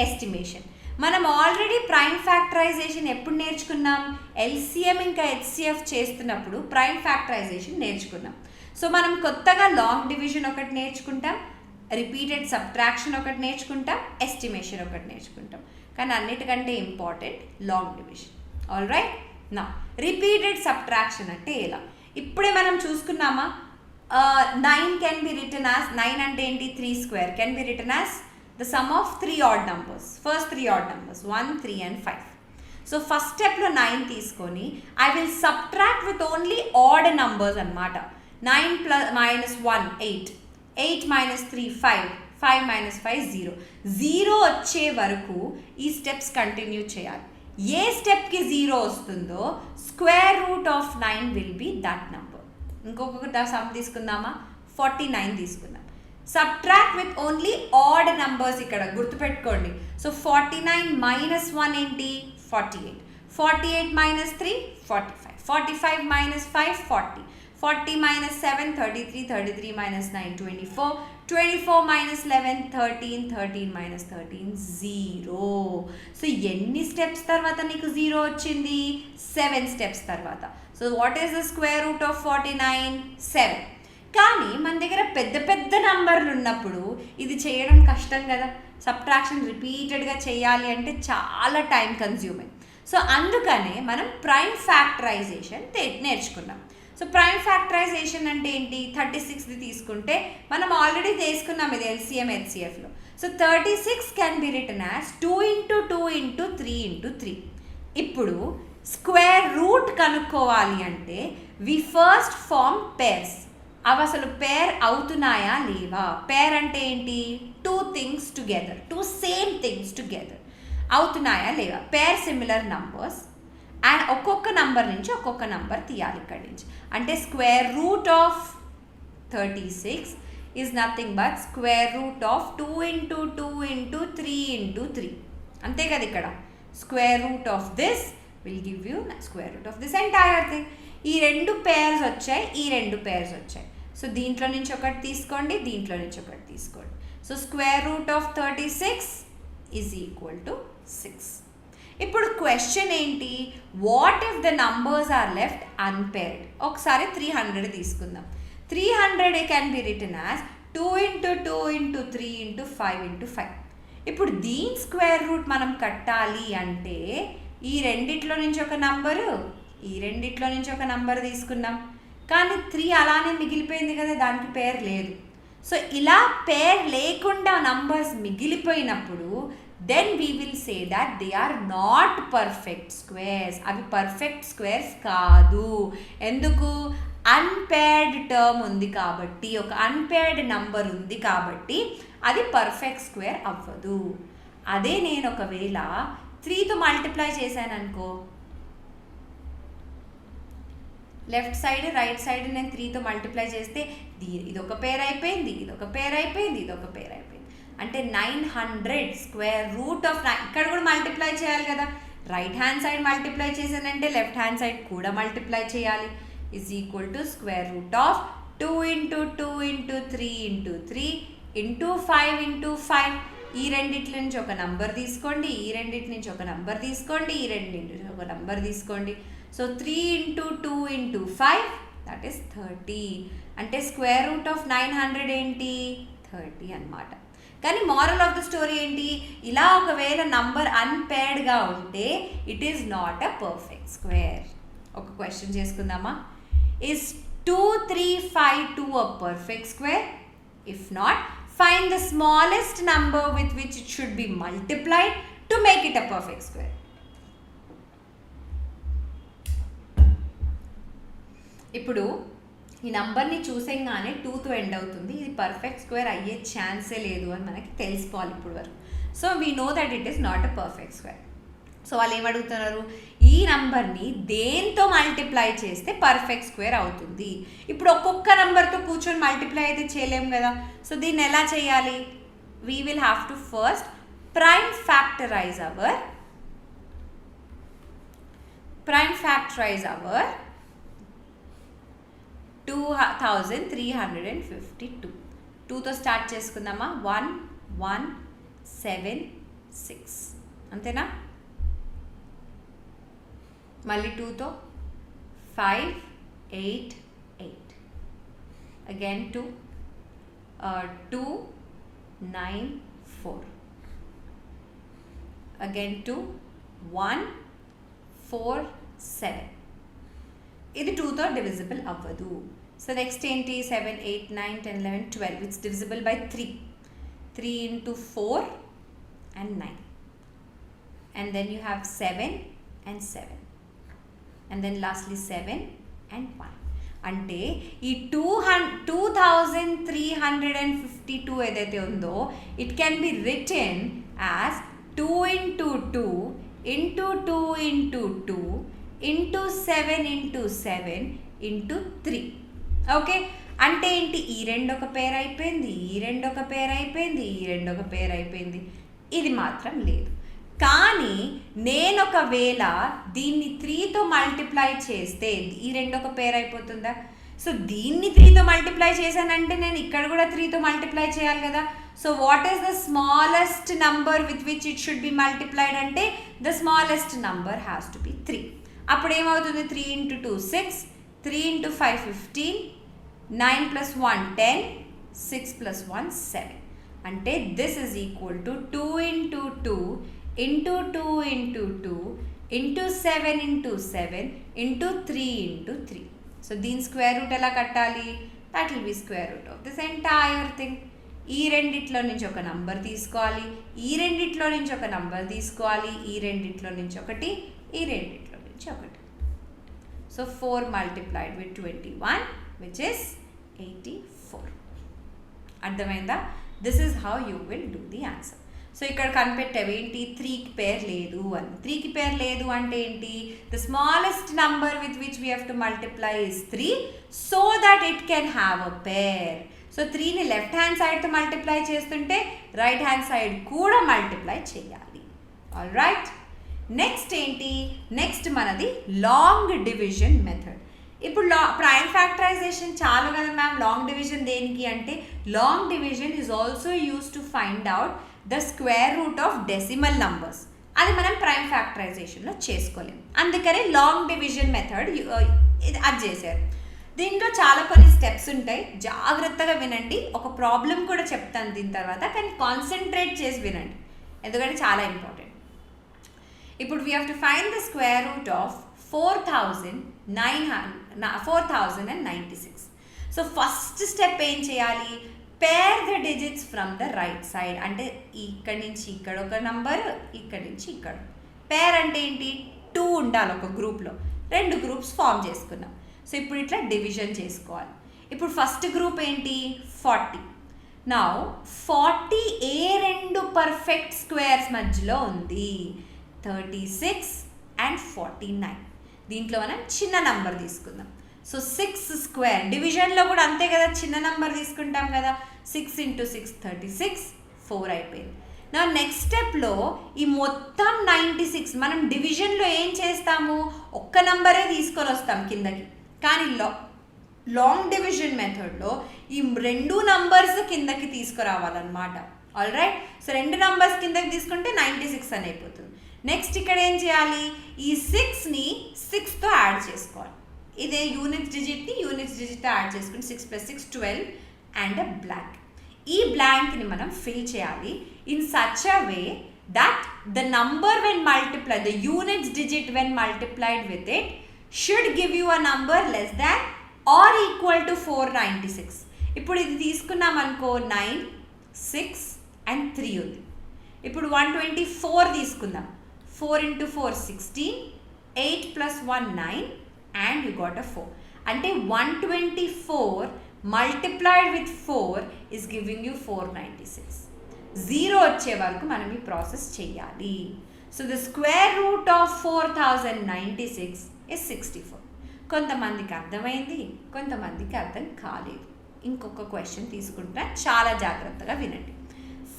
estimation. మనం already prime factorisation ఎప్పుడు నేర్చుకున్నాం? LCM ఇంకా HCF చేస్తున్నప్పుడు prime factorisation నేర్చుకున్నాం. సో మనం కొత్తగా లాంగ్ డివిజన్ ఒకటి నేర్చుకుంటాం, రిపీటెడ్ సబ్ట్రాక్షన్ ఒకటి నేర్చుకుంటాం, ఎస్టిమేషన్ ఒకటి నేర్చుకుంటాం. కానీ అన్నిటికంటే important long division. All right, నా రిపీటెడ్ సబ్ట్రాక్షన్ అంటే ఎలా? ఇప్పుడే మనం చూసుకున్నామా? 9 కెన్ బి రిటన్ యాజ్ 9 అంటే ఏంటి? 3 square can be written as the sum of 3 odd numbers. First 3 odd numbers 1, 3 and 5. So first step lo 9 తీసుకొని I will subtract with only odd numbers అన్నమాట. 9 plus minus 1 8, 8 minus 3 5, 5 minus 5 0. 0 వచ్చే వరకు ఈ steps continue చేయాలి. ఏ స్టెప్కి 0 వస్తుందో square root of 9 will be that number. ఇంకొక some తీసుకుందామా? 49 తీసుకుందాం. Subtract with only add numbers ఇక్కడ గుర్తుపెట్టుకోండి. సో 49 minus 1 ఏంటి? 48. 48 minus 3 45. 45 minus 5 40. 40 minus 7 33. 33 minus 9 24. 24 minus 11 13. 13 minus 13 0. So ఎన్ని స్టెప్స్ తర్వాత నీకు 0 వచ్చింది? 7 స్టెప్స్ తర్వాత. So what is the square root of 49? 7. కానీ మన దగ్గర పెద్ద పెద్ద నంబర్లు ఉన్నప్పుడు ఇది చేయడం కష్టం కదా. సబ్ట్రాక్షన్ రిపీటెడ్గా చేయాలి అంటే చాలా టైం కన్జ్యూమింగ్. సో అందుకనే మనం ప్రైమ్ ఫ్యాక్టరైజేషన్ నేర్చుకున్నాం. సో ప్రైమ్ ఫ్యాక్టరైజేషన్ అంటే ఏంటి? 36ది తీసుకుంటే మనం ఆల్రెడీ తీసుకున్నాం ఇది ఎల్సిఎం హెచ్సిఎఫ్లో. So 36 can be written as 2 into 2 into 3 into 3. ఇప్పుడు స్క్వేర్ రూట్ కనుక్కోవాలి అంటే వి ఫస్ట్ ఫార్మ్ పేర్స్. అవి అసలు పేర్ అవుతున్నాయా లేవా? పేర్ అంటే ఏంటి? Two things together, two same things together అవుతున్నాయా లేవా? పేర్ సిమిలర్ నంబర్స్ అండ్ ఒక్కొక్క నంబర్ నుంచి ఒక్కొక్క నంబర్ తీయాలి ఇక్కడి నుంచి. అంటే square root of 36 is nothing but square root of 2 into 2 into 3 into 3. అంతే కదా, ఇక్కడ square root of this will give you square root of this entire thing. ఈ రెండు పేర్స్ వచ్చాయి, ఈ రెండు పేర్స్ వచ్చాయి. సో దీంట్లో నుంచి ఒకటి తీసుకోండి, దీంట్లో నుంచి ఒకటి తీసుకోండి. So square root of 36 is equal to 6. ఇప్పుడు క్వశ్చన్ ఏంటి? What if the numbers are left unpaired? ఒకసారి 300 తీసుకుందాం. 300 can be written as 2 into 2 into 3 into 5 into 5. ఇప్పుడు దీని స్క్వేర్ రూట్ మనం కట్టాలి అంటే ఈ రెండిట్లో నుంచి ఒక నంబరు, ఈ రెండిట్లో నుంచి ఒక నంబర్ తీసుకున్నాం. కానీ 3 అలానే మిగిలిపోయింది కదా, దానికి పేర్ లేదు. సో ఇలా పేర్ లేకుండా నంబర్స్ మిగిలిపోయినప్పుడు then we will say that they are not perfect squares. అవి పర్ఫెక్ట్ స్క్వేర్స్ కాదు. ఎందుకు? అన్పేర్డ్ టర్మ్ ఉంది కాబట్టి, ఒక అన్పేర్డ్ నంబర్ ఉంది కాబట్టి అది పర్ఫెక్ట్ స్క్వేర్ అవ్వదు. అదే నేను ఒకవేళ 3తో మల్టిప్లై చేశాను అనుకో, లెఫ్ట్ సైడ్ రైట్ సైడ్ నేను 3తో మల్టిప్లై చేస్తే ఇదొక పేర్ అయిపోయింది, ఇదొక పేర్ అయిపోయింది, ఇదొక పేర్ అయిపోయింది. అంటే 900 స్క్వేర్ రూట్ ఆఫ్ 9. ఇక్కడ కూడా మల్టిప్లై చేయాలి కదా, రైట్ హ్యాండ్ సైడ్ మల్టిప్లై చేశానంటే లెఫ్ట్ హ్యాండ్ సైడ్ కూడా మల్టిప్లై చేయాలి. Is equal to square root of 2 into 2 into 3 into 3 into 5 into 5. ఈ రెండిటి నుంచి ఒక నంబర్ తీసుకోండి, ఈ రెండిటి నుంచి ఒక నంబర్ తీసుకోండి, ఈ రెండింటి నుంచి ఒక నంబర్ తీసుకోండి. So 3 into 2 into 5 that is 30. అంటే స్క్వేర్ రూట్ ఆఫ్ 900 ఏంటి? 30 అన్నమాట. కానీ మారల్ ఆఫ్ ద స్టోరీ ఏంటి? ఇలా ఒకవేళ నంబర్ అన్పేర్డ్గా ఉంటే it is not a perfect square. ఒక క్వశ్చన్ చేసుకుందామా? Is 2352 a perfect square? If not, find the smallest number with which it should be multiplied to make it a perfect square. ఇప్పుడు ఈ నంబర్ని చూసేగానే 2తో ఎండ్ అవుతుంది, ఇది perfect square అయ్యే ఛాన్సే లేదు అని మనకి తెలిసిపోవాలి ఇప్పుడు వరకు. So we know that it is not a perfect square. So వాళ్ళు ఏమడుగుతున్నారు? ఈ నంబర్ని దేంతో మల్టిప్లై చేస్తే పర్ఫెక్ట్ స్క్వేర్ అవుతుంది? ఇప్పుడు ఒక్కొక్క నెంబర్తో కూర్చొని మల్టిప్లై అయితే చేయలేం కదా. సో దీన్ని ఎలా చేయాలి? We will have to first prime factorize our 2352. 2తో స్టార్ట్ చేసుకుందామా? 1 1 7 6 అంతేనా? మళ్ళీ 2తో 5 8 8. అగైన్ 2 2 9 4. అగైన్ 2 1 4 7. ఇది 2తో డివిజిబుల్ అవ్వదు. సో నెక్స్ట్ ఏంటి? 7 8 9 10 11 12. It's divisible by 3. 3 into 4 and 9. And then you have 7 and 7. And then lastly 7 and 1. అంటే ఈ 2352 ఏదైతే ఉందో it can be written as 2 into 2 into 2 into 2 into 7 into 7 into 3. Okay, అంటే ఏంటి? ఈ రెండు ఒక పేర్ అయిపోయింది, ఈ రెండు ఒక పేర్ అయిపోయింది, ఈ రెండు ఒక పేర్ అయిపోయింది, ఇది మాత్రం లేదు. కానీ నేను ఒకవేళ దీన్ని 3తో మల్టిప్లై చేస్తే ఈ రెండు ఒక పేర్ అయిపోతుందా? సో దీన్ని 3తో మల్టిప్లై చేశానంటే నేను ఇక్కడ కూడా 3తో మల్టిప్లై చేయాలి కదా. So what is the smallest number with which it should be multiplied అంటే the smallest number has to be 3. అప్పుడు ఏమవుతుంది? 3 into 2 6, 3 into 5 15, 9 plus 1 10, 6 plus 1 7. అంటే this is equal to 2 into 2 into 2 into 2 into 7 into 7 into 3 into 3. So దీని square root ఎలా కట్టాలి? That will be square root of this entire thing. ఈ రెండిట్లో నుంచి ఒక నంబర్ తీసుకోవాలి, ఈ రెండిట్లో నుంచి ఒక నంబర్ తీసుకోవాలి, ఈ రెండిట్లో నుంచి ఒకటి, ఈ రెండిట్లో నుంచి ఒకటి. So 4 multiplied with 21 which is 84. అర్థమైందా? This is how you will do the answer. So ఇక్కడ కనిపెట్టావు ఏంటి, 3కి పేర్ లేదు అని. 3కి పేర్ లేదు అంటే ఏంటి, the smallest number with which we have to multiply is 3 so that it can have a pair. So 3ని లెఫ్ట్ హ్యాండ్ సైడ్తో మల్టిప్లై చేస్తుంటే రైట్ హ్యాండ్ సైడ్ కూడా మల్టిప్లై చేయాలి. ఆల్ రైట్, నెక్స్ట్ ఏంటి, నెక్స్ట్ మనది లాంగ్ డివిజన్ మెథడ్. ఇప్పుడు prime factorisation చాలా కదా మ్యామ్, లాంగ్ డివిజన్ దేనికి అంటే long division is also use to find out the square root of decimal numbers. అది మనం ప్రైమ్ ఫ్యాక్టరైజేషన్లో చేసుకోలేము, అందుకనే లాంగ్ డివిజన్ మెథడ్ అది చేశారు. దీంట్లో చాలా కొన్ని స్టెప్స్ ఉంటాయి, జాగ్రత్తగా వినండి. ఒక ప్రాబ్లం కూడా చెప్తాను దీని తర్వాత, కానీ కాన్సన్ట్రేట్ చేసి వినండి ఎందుకంటే చాలా ఇంపార్టెంట్. ఇప్పుడు we have to find the square root of 4096. So first step ఏం చేయాలి, pair the digits from the right side. అంటే ఇక్కడి నుంచి ఇక్కడ ఒక నంబర్, ఇక్కడి నుంచి ఇక్కడ. పేర్ అంటే ఏంటి, 2 ఉండాలి ఒక గ్రూప్లో. 2 గ్రూప్స్ ఫామ్ చేసుకున్నాం. సో ఇప్పుడు ఇట్లా డివిజన్ చేసుకోవాలి. ఇప్పుడు ఫస్ట్ గ్రూప్ ఏంటి, 40. నౌ 40 ఏ 2 పర్ఫెక్ట్ స్క్వేర్స్ మధ్యలో ఉంది, 36 and 49. దీంట్లో మనం చిన్న నంబర్ తీసుకుందాం. సో 6 స్క్వేర్, డివిజన్లో కూడా అంతే కదా, చిన్న నంబర్ తీసుకుంటాం కదా. 6 × 6 36, 4 అయిపోయింది. నా నెక్స్ట్ స్టెప్లో ఈ మొత్తం 96 మనం డివిజన్లో ఏం చేస్తాము, ఒక్క నంబరే తీసుకొని వస్తాం కిందకి. కానీ లాంగ్ డివిజన్ మెథడ్లో ఈ 2 నంబర్స్ కిందకి తీసుకురావాలన్నమాట. ఆల్ రైట్, సో 2 నంబర్స్ కిందకి తీసుకుంటే 96 అని అయిపోతుంది. నెక్స్ట్ ఇక్కడ ఏం చేయాలి, ఈ 6ని 6తో యాడ్ చేసుకోవాలి. ఇదే యూనిట్స్ డిజిట్తో యాడ్ చేసుకుని 6 + 6 12 అండ్ అ బ్లాంక్. ఈ బ్లాంక్ని మనం ఫిల్ చేయాలి in such a way that the number when multiply, the units digit when multiplied with it should give you a number less than or equal to 496. ఇప్పుడు ఇది తీసుకున్నాం అనుకో, 9, 6 and 3 ఉంది. ఇప్పుడు 124 తీసుకుందాం. 4 × 4 16, 8 + 1 9 and you got a 4. అంటే 124 multiplied with 4 is giving you 496. 0 వచ్చే వరకు మనం ఈ ప్రాసెస్ చేయాలి. So the square root of 4096 is 64. కొంతమందికి అర్థమైంది, కొంతమందికి అర్థం కాలేదు. ఇంకొక క్వశ్చన్ తీసుకుంటా, చాలా జాగ్రత్తగా వినండి.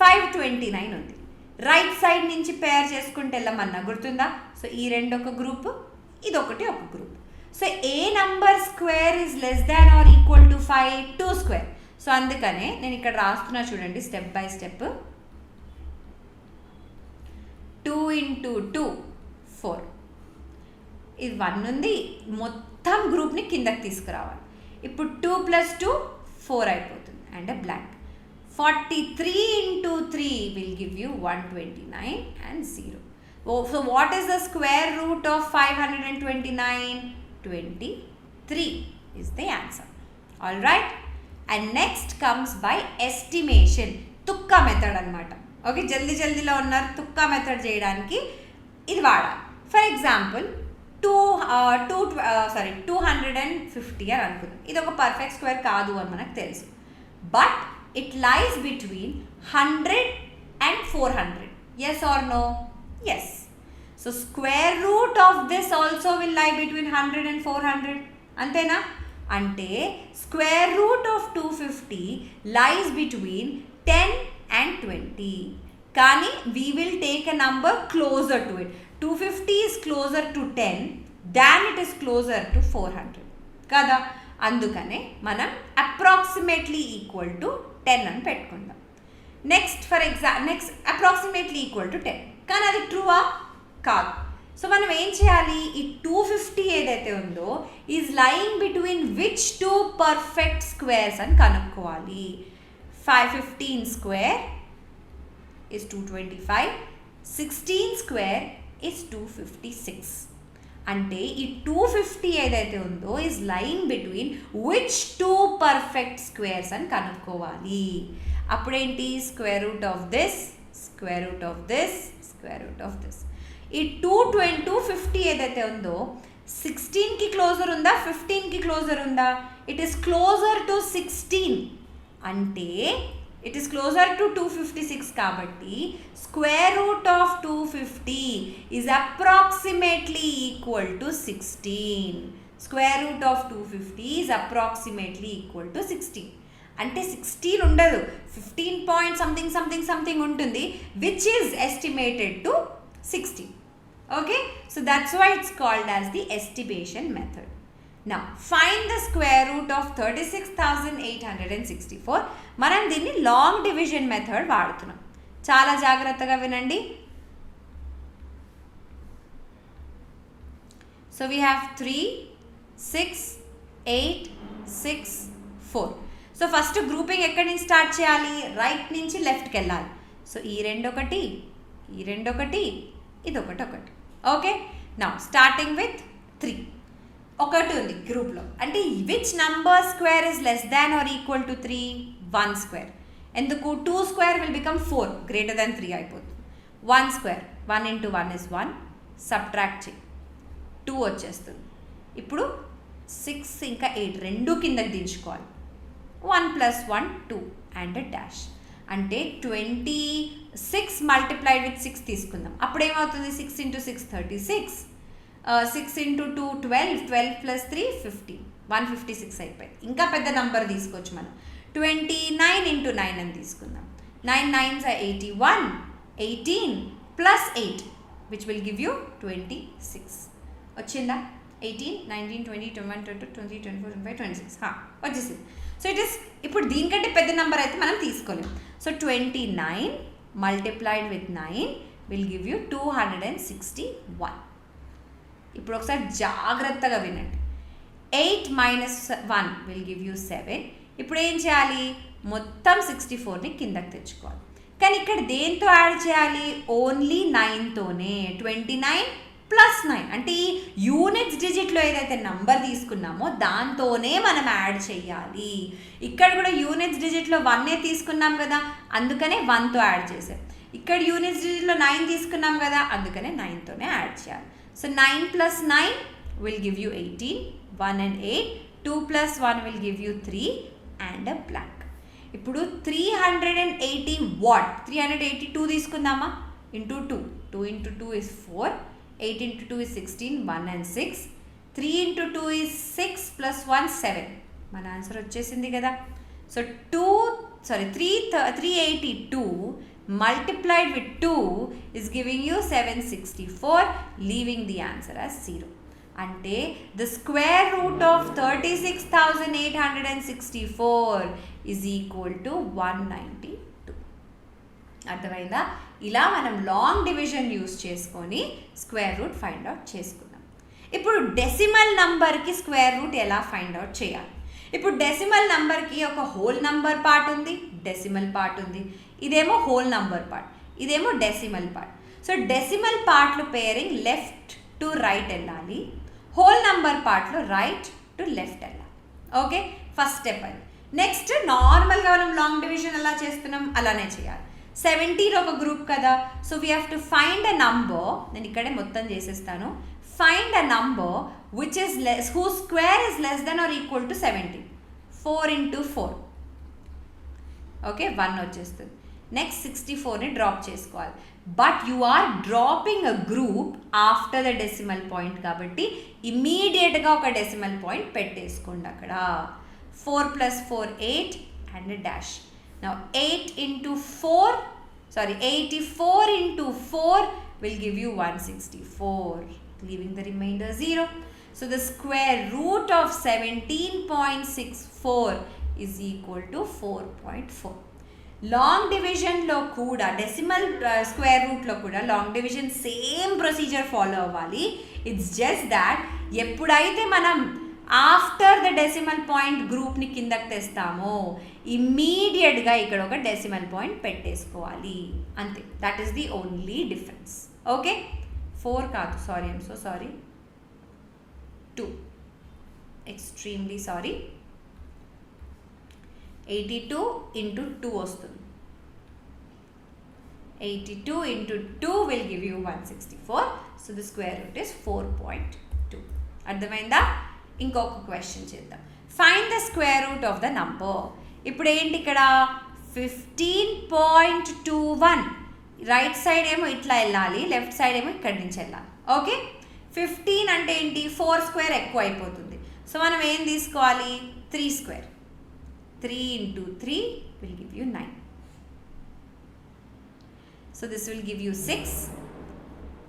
529 ఉంది. రైట్ సైడ్ నుంచి పేర్ చేసుకుంటే వెళ్ళమన్నా గుర్తుందా. సో ఈ 2 ఒక గ్రూప్, ఇదొకటి ఒక group. So A number square is less than or equal to 5, 2 square. So అందుకనే నేను ఇక్కడ రాస్తున్నా చూడండి, స్టెప్ బై స్టెప్. 2 × 2 4. ఇది 1 ఉంది, మొత్తం గ్రూప్ని కిందకి తీసుకురావాలి. ఇప్పుడు 2 + 2 4 అయిపోతుంది and blank. 43 × 3 will give you 129 and 0. So what is the square root of 529? 23 is the answer. All right. And next comes by estimation. తుక్కా మెథడ్ అనమాట. ఓకే, జల్దీలో ఉన్నారు, తుక్కా మెథడ్ చేయడానికి ఇది వాడాలి. ఫర్ ఎగ్జాంపుల్ 250 అని అనుకుందాం. ఇది ఒక పర్ఫెక్ట్ స్క్వేర్ కాదు అని మనకు తెలుసు, but it lies between 100 and 400. Yes or no? Yes. So square root of this also will lie between 100 and 400. Antena? Ante square root of 250 lies between 10 and 20. Kani we will take a number closer to it. 250 is closer to 10 than it is closer to 400. Kada? అందుకనే మనం approximately equal to 10 అని పెట్టుకుందాం. Next approximately equal to 10, కానీ అది ట్రూవా కాదు. So మనం ఏం చేయాలి, ఈ 250 ఏదైతే ఉందో is lying between which 2 perfect squares అని కనుక్కోవాలి. 515 స్క్వేర్ is 225, 16 స్క్వేర్ is 256. అంటే ఈ 250 ఏదైతే ఉందో is lying between which 2 perfect squares అని కనుక్కోవాలి. అప్పుడేంటి square root of this, square root of this, square root of this. ఈ 250 ఏదైతే ఉందో 16కి క్లోజర్ ఉందా 15కి క్లోజర్ ఉందా? It is closer to 16. అంటే ఇట్ ఈస్ క్లోజర్ టు 256 కాబట్టి square root of 250 is approximately equal to 16. Square root of 250 is approximately equal to 16. అంటే 16 ఉండదు, 15 పాయింట్ సంథింగ్ సంథింగ్ సంథింగ్ ఉంటుంది, which is estimated to 16. Okay, so that's why it's called as the estimation method. Now find the square root of 36,864. మనం దీన్ని long division method వాడుతున్నాం. చాలా జాగ్రత్తగా వినండి. So we have 3, 6, 8, 6, 4. So first grouping ఎక్కడి నుంచి start చేయాలి? రైట్ నుంచి లెఫ్ట్కి వెళ్ళాలి. సో ఈ రెండొకటి, ఈ రెండొకటి, ఇదొకటి ఒకటి. Okay, now starting with 3. ఒకటి ఉంది గ్రూప్లో, అంటే which number square is less than or equal to 3? 1 square. ఎందుకు? 2 square will become 4, greater than 3 అయిపోతుంది. 1 స్క్వేర్, 1 into 1 is 1, సబ్ట్రాక్ట్ చేయి, 2 వచ్చేస్తుంది. ఇప్పుడు 6 ఇంకా 8 రెండు కిందకి దించుకోవాలి. 1 + 1 2 అండ్ డాష్. అంటే 26 మల్టిప్లైడ్ విత్ 6 తీసుకుందాం. అప్పుడు ఏమవుతుంది? 6 into 6 36, 6 into 2 12, 12 + 3 15, 156 అయిపోయింది. ఇంకా పెద్ద నంబర్ తీసుకోవచ్చు మనం. 29 into 9 అని తీసుకుందాం. 9 9s are 81, 18 + 8 which will give you 26. వచ్చిందా? 18, 19, 20, 21, 22, 23, 24, 25, 26 వచ్చేసింది. సో ఇట్ ఈస్, ఇప్పుడు దీనికంటే పెద్ద నెంబర్ అయితే మనం తీసుకోలేము. So 29 multiplied with 9 will give you 261. ఇప్పుడు ఒకసారి జాగ్రత్తగా వినండి. 8 - 1 విల్ గివ్ యూ 7. ఇప్పుడు ఏం చేయాలి? మొత్తం 64ని కిందకి తెచ్చుకోవాలి. కానీ ఇక్కడ దేంతో యాడ్ చేయాలి? ఓన్లీ 9తోనే. 29 + 9 అంటే ఈ యూనిట్స్ డిజిట్లో ఏదైతే నంబర్ తీసుకున్నామో దాంతోనే మనం యాడ్ చేయాలి. ఇక్కడ కూడా యూనిట్స్ డిజిట్లో 1 తీసుకున్నాం కదా, అందుకనే 1తో యాడ్ చేసాం. ఇక్కడ యూనిట్స్ డిజిట్లో 9 తీసుకున్నాం కదా, అందుకనే 9తోనే యాడ్ చేయాలి. So 9 + 9 will give you 18, 1 and 8, 2 + 1 will give you 3 and a blank. ఇప్పుడు 380 వాట్? 382 తీసుకుందామా? Into 2, 2 into 2 is 4, 8 into 2 is 16, 1 and 6, 3 into 2 is 6 + 1 7. మన ఆన్సర్ వచ్చేసింది కదా. So 382 multiplied with 2 is giving you 764, leaving the answer as 0. అంటే the square root of 36,864 is equal to 192. అర్థమైందా? ఇలా మనం long division use చేసుకొని స్క్వేర్ రూట్ ఫైండ్ అవుట్ చేసుకుందాం. ఇప్పుడు డెసిమల్ నంబర్కి స్క్వేర్ రూట్ ఎలా ఫైండ్ అవుట్ చేయాలి? ఇప్పుడు డెసిమల్ నంబర్కి ఒక హోల్ నంబర్ పార్ట్ ఉంది, డెసిమల్ పార్ట్ ఉంది. ఇదేమో హోల్ నంబర్ పార్ట్, ఇదేమో డెసిమల్ పార్ట్. సో డెసిమల్ పార్ట్లో పేరింగ్ లెఫ్ట్ టు రైట్ వెళ్ళాలి, హోల్ నంబర్ పార్ట్లో రైట్ టు లెఫ్ట్ వెళ్ళాలి. ఓకే, ఫస్ట్ స్టెప్ అది. నెక్స్ట్ నార్మల్గా మనం లాంగ్ డివిజన్ ఎలా చేస్తున్నాం అలానే చేయాలి. 17 ఒక గ్రూప్ కదా, so we have to find a number. నేను ఇక్కడే మొత్తం చేసేస్తాను. Find a number which is less, who square is less than or equal to 17. 4 into 4, okay 1 వచ్చేస్తుంది. నెక్స్ట్ 64ని డ్రాప్ చేసుకోవాలి. But you are dropping a group after the decimal point కాబట్టి ఇమీడియట్గా ఒక డెసిమల్ పాయింట్ పెట్టేసుకోండి అక్కడ. 4 + 4 8 and dash. Now 84 into 4 will give you 164, leaving the remainder 0. So the square root of 17.64 is equal to 4.4. Long డివిజన్లో కూడా decimal square రూట్లో కూడా long division same procedure follow అవ్వాలి. ఇట్స్ జస్ట్ దాట్ ఎప్పుడైతే మనం after the decimal point గ్రూప్ని కిందకి తెస్తామో ఇమ్మీడియట్గా ఇక్కడ ఒక డెసిమల్ పాయింట్ పెట్టేసుకోవాలి అంతే. That is the only difference. Okay, 4 కాదు, sorry, I'm so sorry, 2, extremely sorry. 82 into 2 వస్తుంది. 82 into 2 will give you 164. So the square root is 4.2. అర్థమైందా? ఇంకొక క్వశ్చన్ చేద్దాం. Find the square root of the number. ఇప్పుడు ఏంటి ఇక్కడ 15.21. రైట్ సైడ్ ఏమో ఇట్లా వెళ్ళాలి, లెఫ్ట్ సైడ్ ఏమో ఇక్కడి నుంచి వెళ్ళాలి. ఓకే, 15 అంటే ఏంటి, 4 స్క్వేర్ ఎక్కువ అయిపోతుంది. సో మనం ఏం తీసుకోవాలి, 3 square. 3 into 3 will give you 9. So this will give you 6.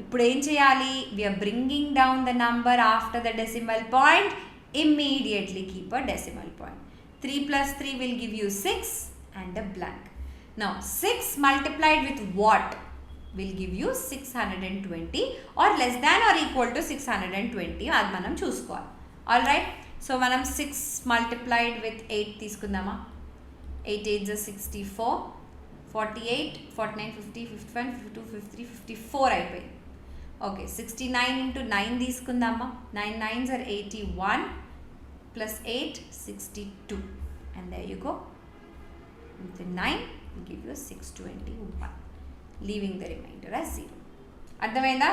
ఇప్పుడు ఏం చేయాలి, we are bringing down the number after the decimal point. Immediately keep a decimal point. 3 plus 3 will give you 6 and a blank. Now 6 multiplied with what will give you 620 or less than or equal to 620. అది మనం చూసుకోవాలి. All right, so మనం 6 multiplied with 8 తీసుకుందామా. 8 8 is 64, 48, 49, 50, 51, 52, 53, 54 అయిపోయింది. Okay, 69 into 9 తీసుకుందామా. 9 9s are 81 plus 8 62 and there you go. With 9 will give you 621, leaving the remainder as 0. అర్థమైందా?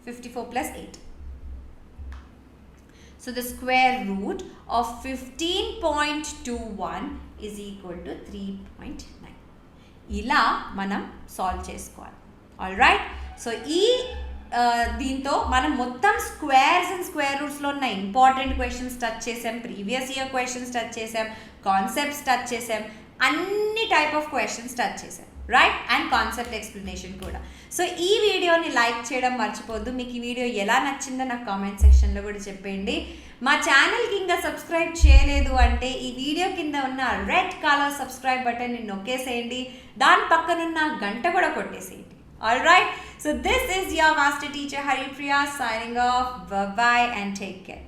54 plus 8. So the square root of 15.21 is equal to 3.9. ఇలా మనం solve చేసుకోవాలి. All right, so ఈ దీంతో మనం మొత్తం స్క్వేర్స్ అండ్ స్క్వేర్ రూట్స్లో ఉన్న important questions touch చేసాం, ప్రీవియస్ ఇయర్ క్వశ్చన్స్ టచ్ చేసాం, కాన్సెప్ట్స్ టచ్ చేసాం, అన్ని టైప్ ఆఫ్ క్వశ్చన్స్ టచ్ చేసాం, రైట్, అండ్ కాన్సెప్ట్ ఎక్స్ప్లెనేషన్ కూడా. సో ఈ వీడియోని లైక్ చేయడం మర్చిపోద్దు. మీకు ఈ వీడియో ఎలా నచ్చిందో నాకు కామెంట్ సెక్షన్లో కూడా చెప్పండి. మా ఛానల్కి ఇంకా సబ్స్క్రైబ్ చేయలేదు అంటే ఈ వీడియో కింద ఉన్న రెడ్ కలర్ సబ్స్క్రైబ్ బటన్ని నొక్కేసేయండి, దాని పక్కనున్న గంట కూడా కొట్టేసేయండి. All right, so this is your master teacher Haripriya signing off. Bye bye and take care.